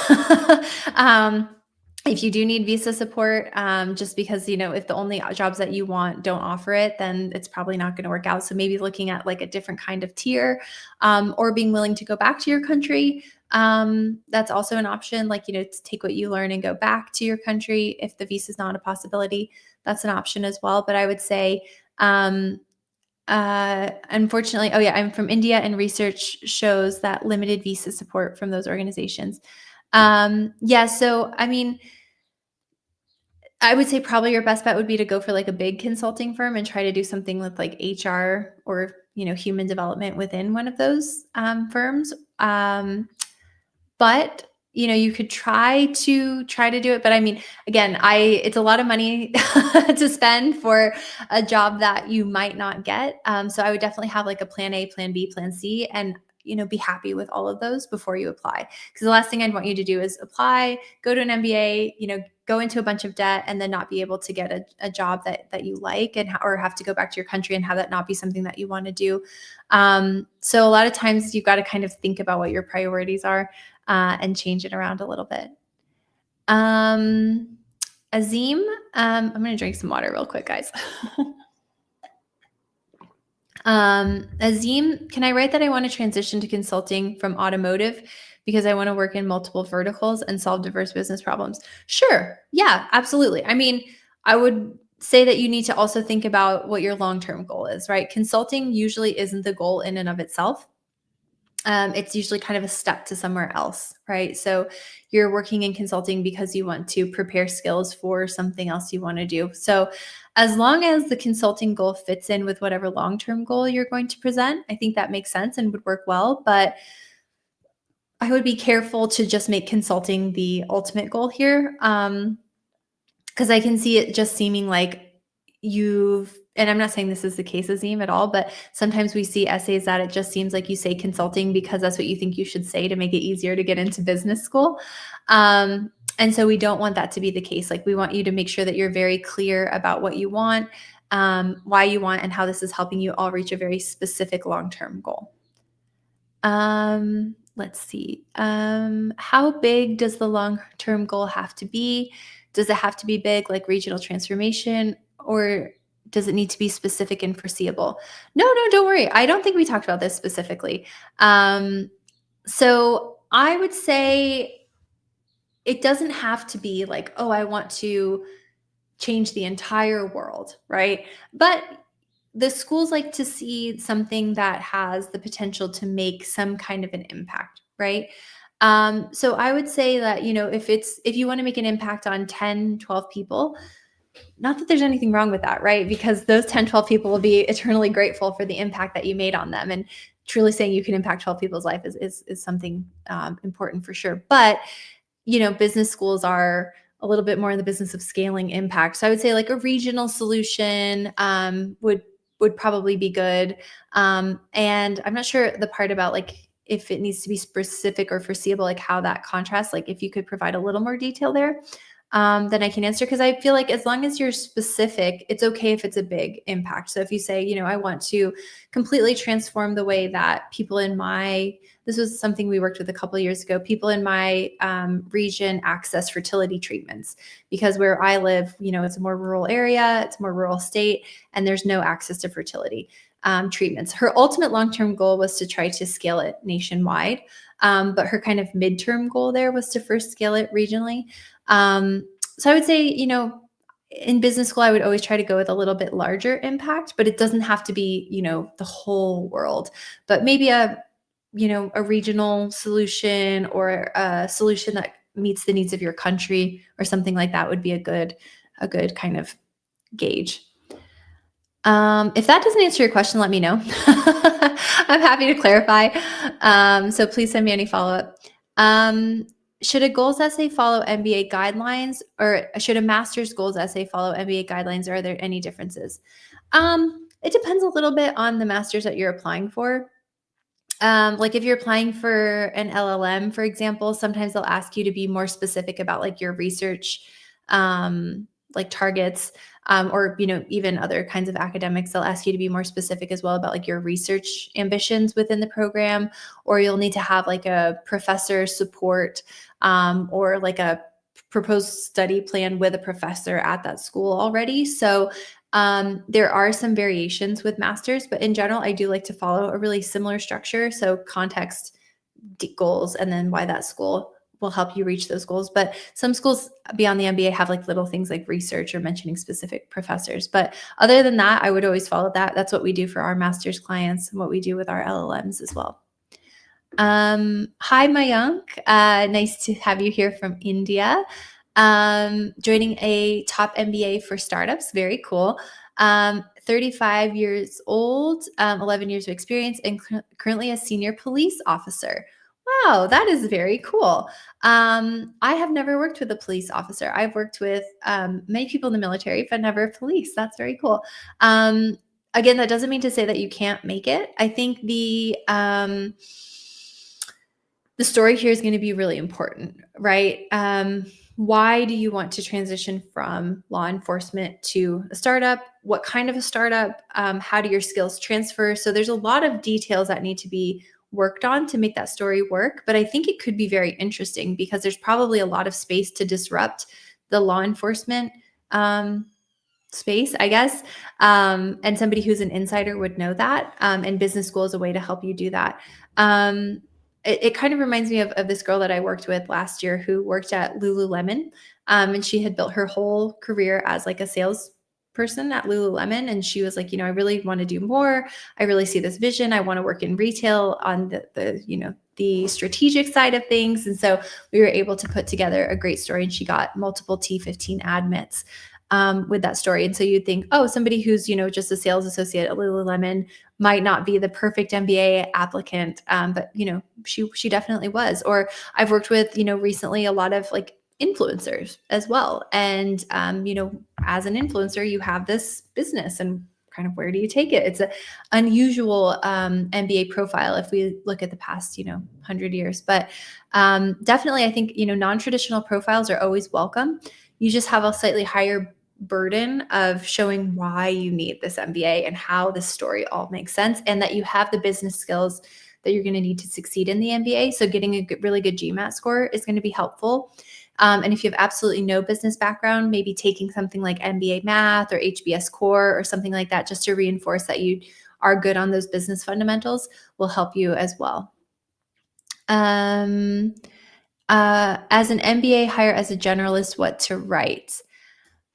If you do need visa support, just because, if the only jobs that you want don't offer it, then it's probably not going to work out. So maybe looking at like a different kind of tier, or being willing to go back to your country. That's also an option, to take what you learn and go back to your country. If the visa is not a possibility, that's an option as well. But I would say, unfortunately, I'm from India, and research shows that limited visa support from those organizations. So, I would say probably your best bet would be to go for like a big consulting firm and try to do something with like HR or, human development within one of those firms. But you could try to do it. But again, it's a lot of money to spend for a job that you might not get. So I would definitely have like a plan A, plan B, plan C. And be happy with all of those before you apply. Because the last thing I'd want you to do is apply, go to an MBA, go into a bunch of debt, and then not be able to get a job that you like, or have to go back to your country and have that not be something that you want to do. So a lot of times you've got to kind of think about what your priorities are, and change it around a little bit. Azim, I'm going to drink some water real quick, guys. Azim, can I write that I want to transition to consulting from automotive because I want to work in multiple verticals and solve diverse business problems? Sure. Yeah, absolutely. I mean, I would say that you need to also think about what your long-term goal is, right? Consulting usually isn't the goal in and of itself. It's usually kind of a step to somewhere else, right? So you're working in consulting because you want to prepare skills for something else you want to do. So as long as the consulting goal fits in with whatever long-term goal you're going to present, I think that makes sense and would work well. But I would be careful to just make consulting the ultimate goal here. Because I can see it just seeming like and I'm not saying this is the case, Azim, at all, but sometimes we see essays that it just seems like you say consulting because that's what you think you should say to make it easier to get into business school. And so we don't want that to be the case. Like, we want you to make sure that you're very clear about what you want, why you want, and how this is helping you all reach a very specific long-term goal. Let's see. How big does the long-term goal have to be? Does it have to be big, like regional transformation, or does it need to be specific and foreseeable? No, don't worry. I don't think we talked about this specifically. So I would say it doesn't have to be like, oh, I want to change the entire world, right? But the schools like to see something that has the potential to make some kind of an impact, right? So I would say that, if you want to make an impact on 10, 12 people, not that there's anything wrong with that, right? Because those 10, 12 people will be eternally grateful for the impact that you made on them. And truly saying you can impact 12 people's life is something important for sure. But, business schools are a little bit more in the business of scaling impact. So I would say like a regional solution would probably be good. And I'm not sure the part about like if it needs to be specific or foreseeable, like how that contrasts, like if you could provide a little more detail there, then I can answer. Because I feel like as long as you're specific, it's okay if it's a big impact. So if you say, I want to completely transform the way that people this was something we worked with a couple of years ago, people in my region access fertility treatments, because where I live, it's a more rural area, it's a more rural state, and there's no access to fertility treatments. Her ultimate long-term goal was to try to scale it nationwide. But her kind of midterm goal there was to first scale it regionally. So I would say, in business school, I would always try to go with a little bit larger impact, but it doesn't have to be, the whole world, but maybe a regional solution, or a solution that meets the needs of your country or something like that would be a good kind of gauge. If that doesn't answer your question, let me know. I'm happy to clarify. So please send me any follow-up. Should a goals essay follow MBA guidelines, or should a master's goals essay follow MBA guidelines? Or are there any differences? It depends a little bit on the master's that you're applying for. Like if you're applying for an LLM, for example, sometimes they'll ask you to be more specific about like your research, like targets, or, even other kinds of academics, they'll ask you to be more specific as well about like your research ambitions within the program, or you'll need to have like a professor support, or like a proposed study plan with a professor at that school already. So there are some variations with masters, but in general, I do like to follow a really similar structure. So context, goals, and then why that school will help you reach those goals. But some schools beyond the MBA have like little things like research or mentioning specific professors. But other than that, I would always follow that. That's what we do for our master's clients and what we do with our LLMs as well. Hi, Mayank. Nice to have you here from India. Joining a top MBA for startups. Very cool. 35 years old, 11 years of experience, and currently a senior police officer. Wow, that is very cool. I have never worked with a police officer. I've worked with many people in the military, but never police. That's very cool. again, that doesn't mean to say that you can't make it. I think the story here is going to be really important, right? Why do you want to transition from law enforcement to a startup? What kind of a startup? How do your skills transfer? So there's a lot of details that need to be worked on to make that story work. But I think it could be very interesting because there's probably a lot of space to disrupt the law enforcement space, I guess. And somebody who's an insider would know that. And business school is a way to help you do that. It kind of reminds me of this girl that I worked with last year who worked at Lululemon. And she had built her whole career as like a sales person at Lululemon. And she was like, I really want to do more. I really see this vision. I want to work in retail on the strategic side of things. And so we were able to put together a great story, and she got multiple T15 admits with that story. And so you'd think, oh, somebody who's, just a sales associate at Lululemon might not be the perfect MBA applicant. But, she definitely was. Or I've worked with, recently a lot of like influencers as well. And, as an influencer, you have this business, and kind of where do you take it? It's an unusual MBA profile if we look at the past, 100 years. But definitely, I think, non-traditional profiles are always welcome. You just have a slightly higher burden of showing why you need this MBA and how this story all makes sense, and that you have the business skills that you're going to need to succeed in the MBA. So getting a really good GMAT score is going to be helpful. And if you have absolutely no business background, maybe taking something like MBA math or HBS core or something like that, just to reinforce that you are good on those business fundamentals, will help you as well. As an MBA hire as a generalist, what to write?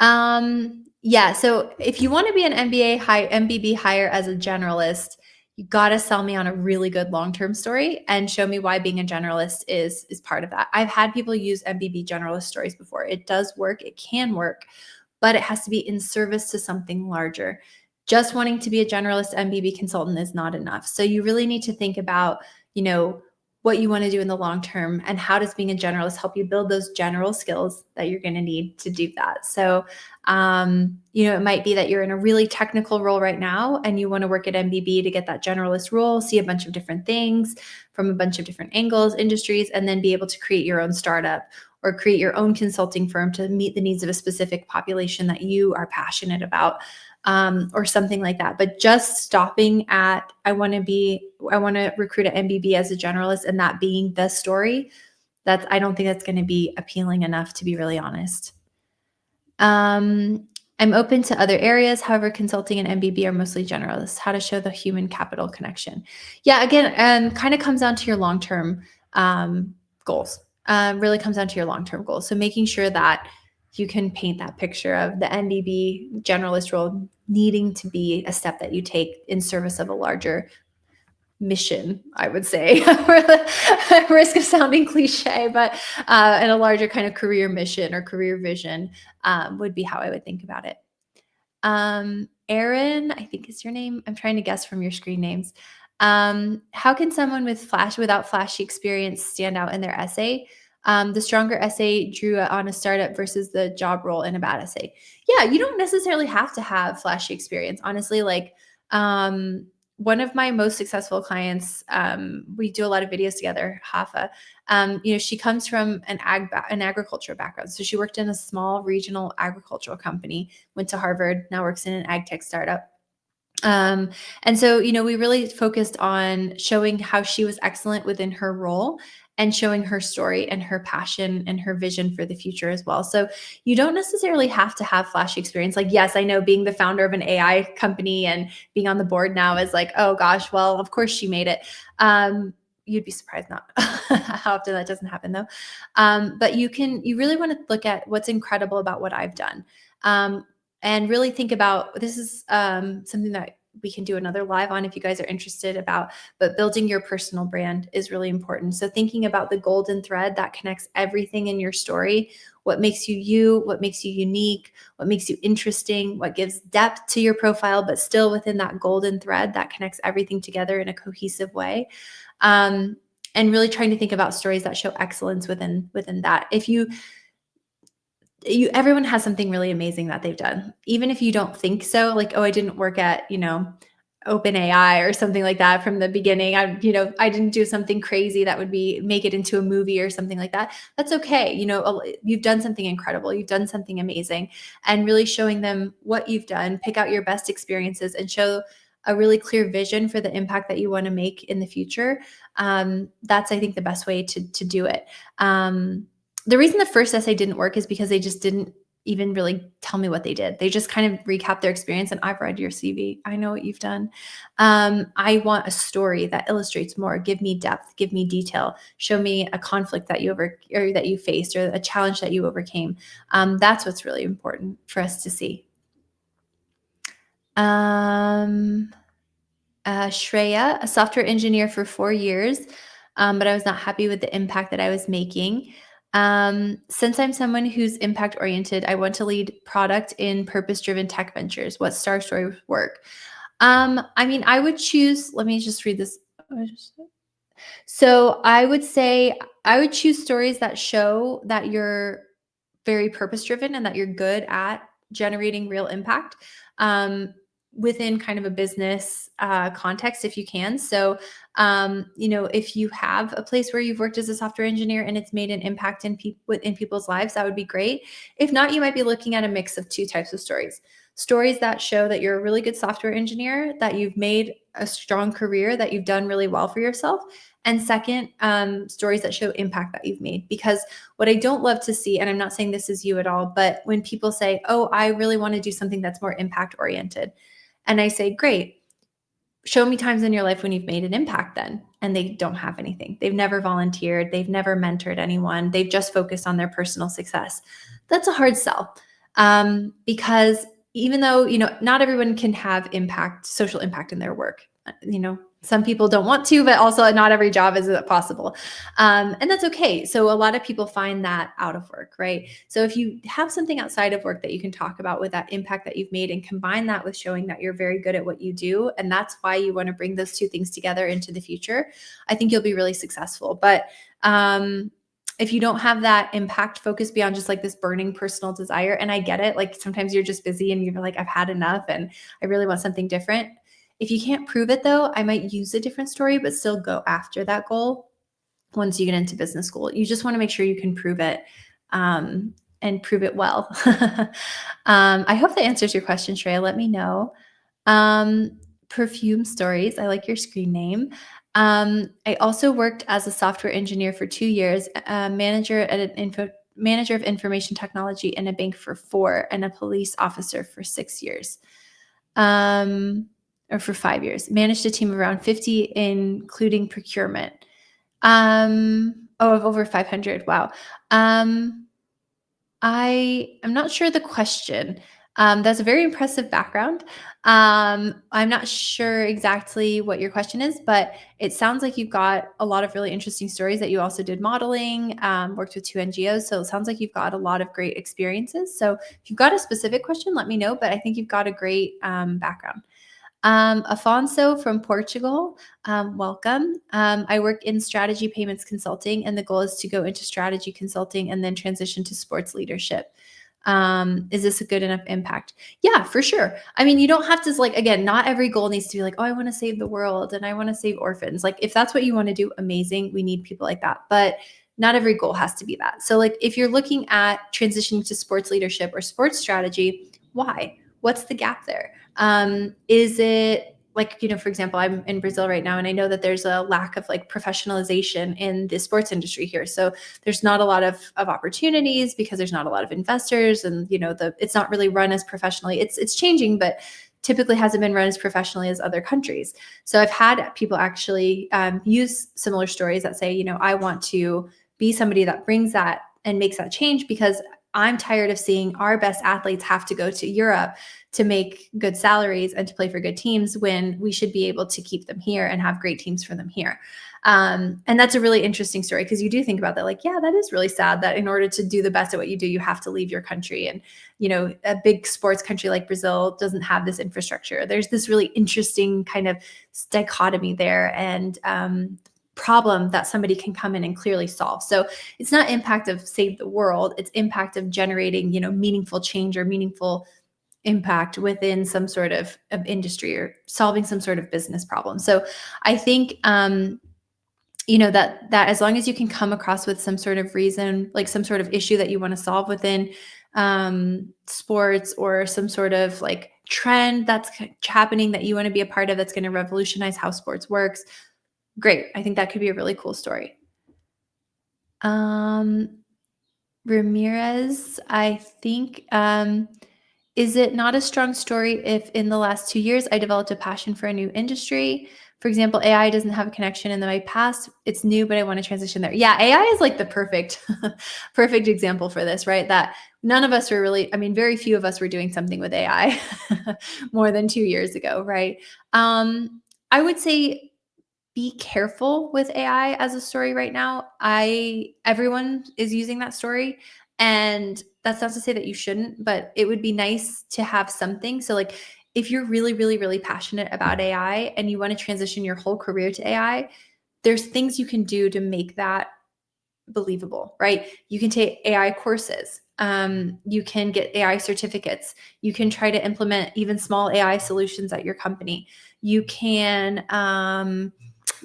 Yeah. So if you want to be an MBB hire as a generalist, you got to sell me on a really good long-term story and show me why being a generalist is part of that. I've had people use MBB generalist stories before. It does work. It can work, but it has to be in service to something larger. Just wanting to be a generalist MBB consultant is not enough. So you really need to think about, what you want to do in the long term, and how does being a generalist help you build those general skills that you're going to need to do that. So, it might be that you're in a really technical role right now and you want to work at MBB to get that generalist role, see a bunch of different things from a bunch of different angles, industries, and then be able to create your own startup or create your own consulting firm to meet the needs of a specific population that you are passionate about. Or something like that. But just stopping at, I want to recruit at MBB as a generalist, and that being the story, I don't think that's going to be appealing enough, to be really honest. I'm open to other areas. However, consulting and MBB are mostly generalists. How to show the human capital connection. Yeah, again, kind of comes down to your long-term goals. Really comes down to your long-term goals. So making sure that you can paint that picture of the MBB generalist role needing to be a step that you take in service of a larger mission, I would say. Risk of sounding cliche, but and a larger kind of career mission or career vision would be how I would think about it. Erin, I think is your name. I'm trying to guess from your screen names. How can someone without flashy experience stand out in their essay? The stronger essay drew on a startup versus the job role in a bad essay. Yeah, you don't necessarily have to have flashy experience. Honestly, like one of my most successful clients, we do a lot of videos together, Hafa. She comes from an agriculture background. So she worked in a small regional agricultural company, went to Harvard, now works in an ag tech startup. And so, we really focused on showing how she was excellent within her role and showing her story and her passion and her vision for the future as well. So you don't necessarily have to have flashy experience. Like, yes, I know being the founder of an AI company and being on the board now is like, oh gosh, well, of course she made it. You'd be surprised not how often that doesn't happen though. But you really want to look at what's incredible about what I've done. And really think about, this is something that we can do another live on if you guys are interested about, but building your personal brand is really important. So thinking about the golden thread that connects everything in your story, what makes you, what makes you unique, what makes you interesting, what gives depth to your profile, but still within that golden thread that connects everything together in a cohesive way. And really trying to think about stories that show excellence within that. everyone has something really amazing that they've done. Even if you don't think so, like, oh, I didn't work at, OpenAI or something like that from the beginning. I didn't do something crazy that would make it into a movie or something like that. That's okay. You've done something incredible. You've done something amazing, and really showing them what you've done, pick out your best experiences and show a really clear vision for the impact that you want to make in the future. That's, I think, the best way to do it. The reason the first essay didn't work is because they just didn't even really tell me what they did. They just kind of recap their experience, and I've read your CV. I know what you've done. I want a story that illustrates more. Give me depth, give me detail, show me a conflict that you faced, or a challenge that you overcame. That's what's really important for us to see. Shreya, a software engineer for 4 years, but I was not happy with the impact that I was making. Since I'm someone who's impact oriented, I want to lead product in purpose-driven tech ventures. What star story would work? I would choose, let me just read this. So I would say I would choose stories that show that you're very purpose-driven and that you're good at generating real impact within kind of a business context, if you can. So, if you have a place where you've worked as a software engineer and it's made an impact in people's lives, that would be great. If not, you might be looking at a mix of two types of stories. Stories that show that you're a really good software engineer, that you've made a strong career, that you've done really well for yourself. And second, stories that show impact that you've made. Because what I don't love to see, and I'm not saying this is you at all, but when people say, oh, I really want to do something that's more impact oriented. And I say, great, show me times in your life when you've made an impact then. And they don't have anything. They've never volunteered. They've never mentored anyone. They've just focused on their personal success. That's a hard sell because even though, not everyone can have social impact in their work. Some people don't want to, but also not every job is possible. And that's okay. So a lot of people find that out of work, right? So if you have something outside of work that you can talk about with that impact that you've made and combine that with showing that you're very good at what you do, and that's why you want to bring those two things together into the future, I think you'll be really successful. But if you don't have that impact focus beyond just like this burning personal desire, and I get it, like sometimes you're just busy and you're like, I've had enough and I really want something different. If you can't prove it though, I might use a different story, but still go after that goal once you get into business school. You just want to make sure you can prove it and prove it well. I hope that answers your question, Shreya. Let me know. Perfume Stories. I like your screen name. I also worked as a software engineer for 2 years, manager of information technology in a bank for 4, and a police officer for 6 years. Or for 5 years. Managed a team of around 50, including procurement. Of over 500. Wow. I'm not sure the question. That's a very impressive background. I'm not sure exactly what your question is, but it sounds like you've got a lot of really interesting stories, that you also did modeling, worked with 2 NGOs. So it sounds like you've got a lot of great experiences. So if you've got a specific question, let me know, but I think you've got a great background. Afonso from Portugal, welcome. I work in strategy payments consulting, and the goal is to go into strategy consulting and then transition to sports leadership. Is this a good enough impact? Yeah, for sure. You don't have to, again, not every goal needs to be like, oh, I want to save the world and I want to save orphans. Like, if that's what you want to do, amazing. We need people like that. But not every goal has to be that. So if you're looking at transitioning to sports leadership or sports strategy, why? What's the gap there? Is it for example, I'm in Brazil right now, and I know that there's a lack of professionalization in the sports industry here. So there's not a lot of opportunities because there's not a lot of investors, and it's not really run as professionally. It's changing, but typically hasn't been run as professionally as other countries. So I've had people actually use similar stories that say, I want to be somebody that brings that and makes that change, because I'm tired of seeing our best athletes have to go to Europe to make good salaries and to play for good teams, when we should be able to keep them here and have great teams for them here. And that's a really interesting story, because you do think about that, yeah, that is really sad that in order to do the best at what you do, you have to leave your country. And, a big sports country like Brazil doesn't have this infrastructure. There's this really interesting kind of dichotomy there. And problem that somebody can come in and clearly solve. So it's not impact of save the world, it's impact of generating, meaningful change or meaningful impact within some sort of industry or solving some sort of business problem. So I think that as long as you can come across with some sort of reason, like some sort of issue that you want to solve within sports, or some sort of like trend that's happening that you want to be a part of, that's going to revolutionize how sports works, great. I think that could be a really cool story. Ramirez, I think, is it not a strong story if in the last 2 years I developed a passion for a new industry? For example, AI doesn't have a connection in my past. It's new, but I want to transition there. Yeah, AI is like the perfect example for this, right? That none of us were really, very few of us were doing something with AI more than 2 years ago, right? I would say be careful with AI as a story right now. Everyone is using that story, and that's not to say that you shouldn't, but it would be nice to have something. So like if you're really, really, really passionate about AI and you want to transition your whole career to AI, there's things you can do to make that believable, right? You can take AI courses. You can get AI certificates. You can try to implement even small AI solutions at your company. You can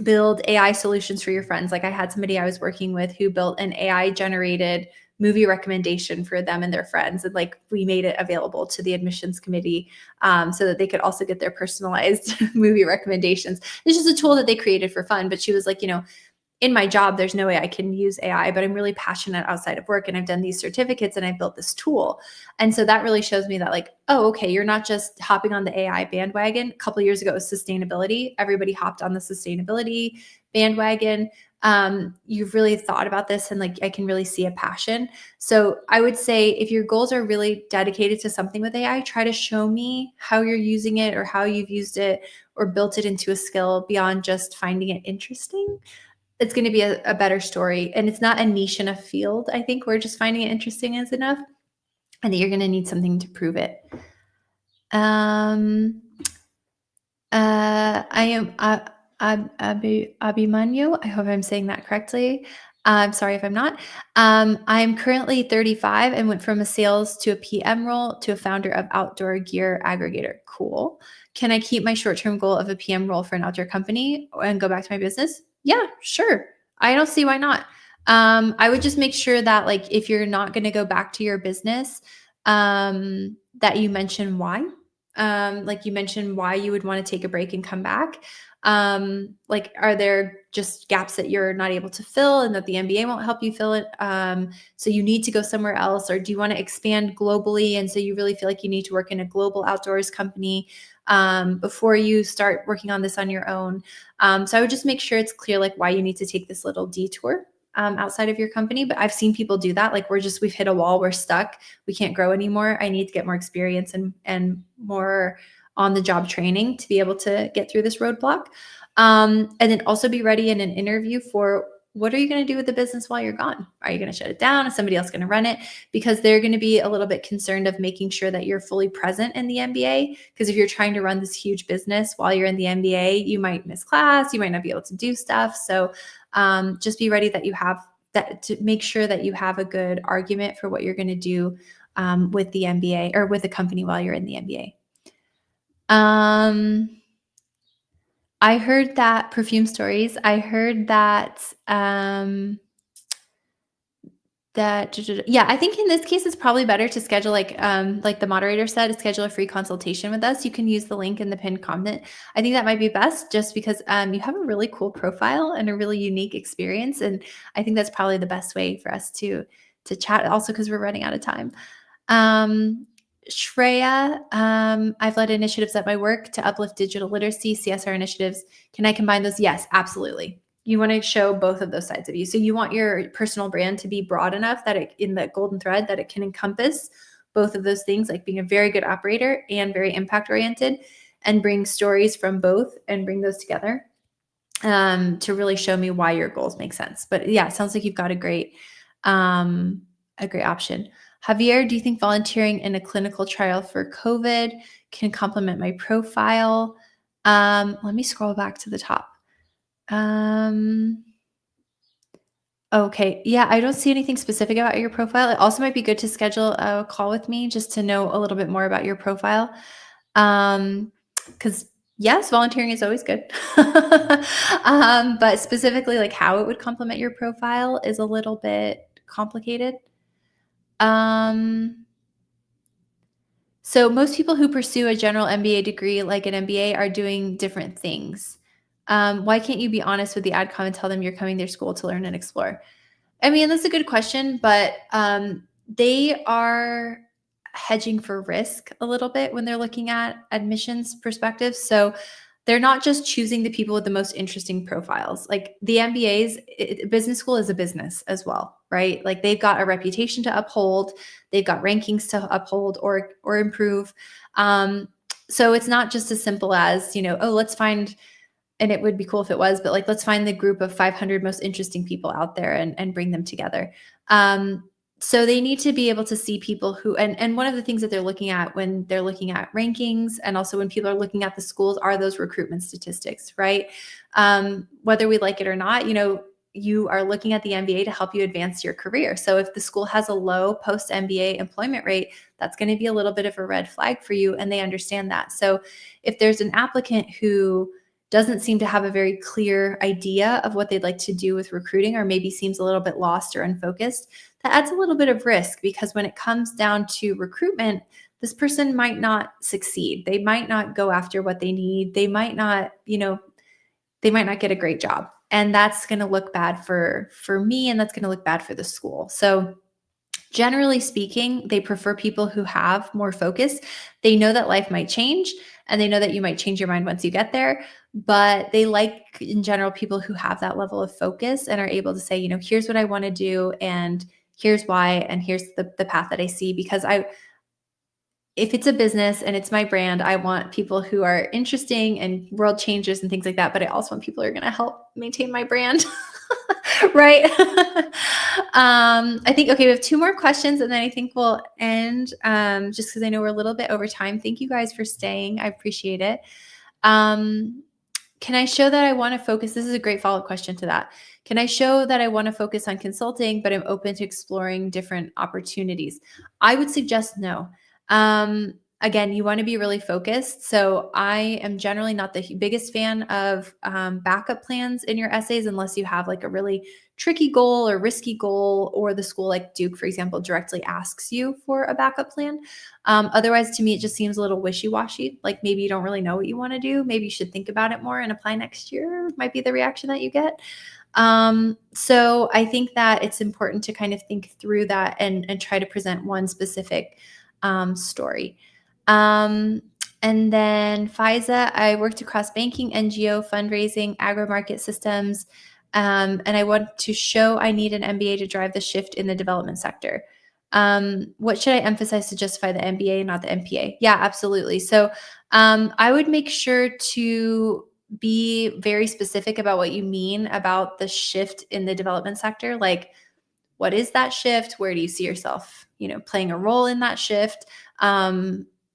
build AI solutions for your friends. Like I had somebody I was working with who built an AI generated movie recommendation for them and their friends. And like we made it available to the admissions committee so that they could also get their personalized movie recommendations. It's just a tool that they created for fun. But she was like, in my job, there's no way I can use AI, but I'm really passionate outside of work and I've done these certificates and I've built this tool. And so that really shows me that like, oh, okay, you're not just hopping on the AI bandwagon. A couple of years ago, it was sustainability. Everybody hopped on the sustainability bandwagon. You've really thought about this, and like, I can really see a passion. So I would say if your goals are really dedicated to something with AI, try to show me how you're using it or how you've used it or built it into a skill beyond just finding it interesting. It's going to be a better story. And it's not a niche enough field. I think we're just finding it interesting is enough. I think you're going to need something to prove it. I am Abimanyu. I hope I'm saying that correctly. I'm sorry if I'm not. I'm currently 35 and went from a sales to a PM role to a founder of outdoor gear aggregator. Cool. Can I keep my short-term goal of a PM role for an outdoor company and go back to my business? Yeah, sure. I don't see why not. I would just make sure that like if you're not going to go back to your business, that you mention why. Like you mentioned why you would want to take a break and come back. Like, are there just gaps that you're not able to fill and that the MBA won't help you fill it? So you need to go somewhere else, or do you want to expand globally? And so you really feel like you need to work in a global outdoors company before you start working on this on your own. So I would just make sure it's clear like why you need to take this little detour outside of your company. But I've seen people do that. Like we've hit a wall, we're stuck, we can't grow anymore. I need to get more experience and more on the job training to be able to get through this roadblock. And then also be ready in an interview for what are you going to do with the business while you're gone? Are you going to shut it down? Is somebody else going to run it? Because they're going to be a little bit concerned of making sure that you're fully present in the MBA. Because if you're trying to run this huge business while you're in the MBA, you might miss class, you might not be able to do stuff. So just be ready that you have that, to make sure that you have a good argument for what you're going to do with the MBA or with the company while you're in the MBA. I heard that perfume stories. I heard that yeah, I think in this case it's probably better to schedule like the moderator said, to schedule a free consultation with us. You can use the link in the pinned comment. I think that might be best just because you have a really cool profile and a really unique experience, and I think that's probably the best way for us to chat. Also, because we're running out of time. Shreya, I've led initiatives at my work to uplift digital literacy, CSR initiatives. Can I combine those? Yes, absolutely. You want to show both of those sides of you. So you want your personal brand to be broad enough that it, in the golden thread, that it can encompass both of those things, like being a very good operator and very impact oriented, and bring stories from both and bring those together to really show me why your goals make sense. But yeah, it sounds like you've got a great option. Javier, do you think volunteering in a clinical trial for COVID can complement my profile? Let me scroll back to the top. Okay. Yeah, I don't see anything specific about your profile. It also might be good to schedule a call with me just to know a little bit more about your profile. Um, because yes, volunteering is always good. But specifically like how it would complement your profile is a little bit complicated. Um, so most people who pursue a general MBA degree like an MBA are doing different things. Why can't you be honest with the AdCom and tell them you're coming to their school to learn and explore? I mean, that's a good question, but they are hedging for risk a little bit when they're looking at admissions perspectives. So they're not just choosing the people with the most interesting profiles. Like the MBAs, business school is a business as well, right? Like they've got a reputation to uphold, they've got rankings to uphold or improve. So it's not just as simple as, oh, let's find, and it would be cool if it was, but like, let's find the group of 500 most interesting people out there and bring them together. Um, so they need to be able to see people who, and one of the things that they're looking at when they're looking at rankings and also when people are looking at the schools are those recruitment statistics, right? Whether we like it or not, you are looking at the MBA to help you advance your career. So if the school has a low post MBA employment rate, that's going to be a little bit of a red flag for you. And they understand that. So if there's an applicant who doesn't seem to have a very clear idea of what they'd like to do with recruiting, or maybe seems a little bit lost or unfocused, that adds a little bit of risk because when it comes down to recruitment, this person might not succeed. They might not go after what they need. They might not, they might not get a great job. And that's going to look bad for me, and that's going to look bad for the school. So generally speaking, they prefer people who have more focus. They know that life might change and they know that you might change your mind once you get there, but they like in general people who have that level of focus and are able to say, here's what I want to do and here's why and here's the path that I see because if it's a business and it's my brand, I want people who are interesting and world changers and things like that, but I also want people who are going to help maintain my brand. Right. I think, okay, we have two more questions and then I think we'll end just because I know we're a little bit over time. Thank you guys for staying. I appreciate it. Um, can I show that I want to focus? This is a great follow-up question to that. Can I show that I want to focus on consulting, but I'm open to exploring different opportunities? I would suggest no. Again, you want to be really focused. So I am generally not the biggest fan of backup plans in your essays unless you have like a really tricky goal or risky goal, or the school like Duke, for example, directly asks you for a backup plan. Otherwise, to me, it just seems a little wishy-washy. Like maybe you don't really know what you want to do. Maybe you should think about it more and apply next year, might be the reaction that you get. So I think that it's important to kind of think through that and try to present one specific story. And then FISA, I worked across banking, NGO, fundraising, agro-market systems, and I want to show I need an MBA to drive the shift in the development sector. What should I emphasize to justify the MBA, not the MPA? Yeah, absolutely. So I would make sure to be very specific about what you mean about the shift in the development sector. Like, what is that shift? Where do you see yourself, playing a role in that shift?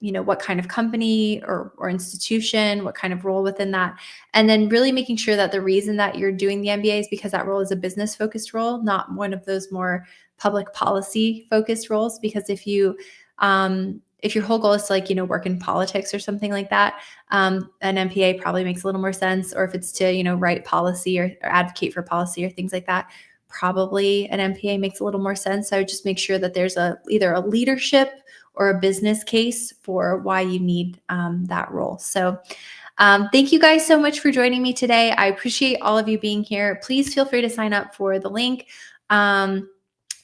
What kind of company or institution, what kind of role within that? And then really making sure that the reason that you're doing the MBA is because that role is a business focused role, not one of those more public policy focused roles. Because if your whole goal is to work in politics or something like that, an MPA probably makes a little more sense. Or if it's to, write policy or advocate for policy or things like that, probably an MPA makes a little more sense. So I would just make sure that there's either a leadership or a business case for why you need that role. So thank you guys so much for joining me today. I appreciate all of you being here. Please feel free to sign up for the link to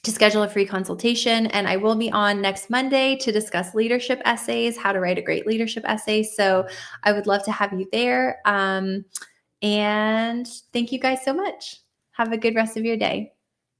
schedule a free consultation. And I will be on next Monday to discuss leadership essays, how to write a great leadership essay. So I would love to have you there. And thank you guys so much. Have a good rest of your day.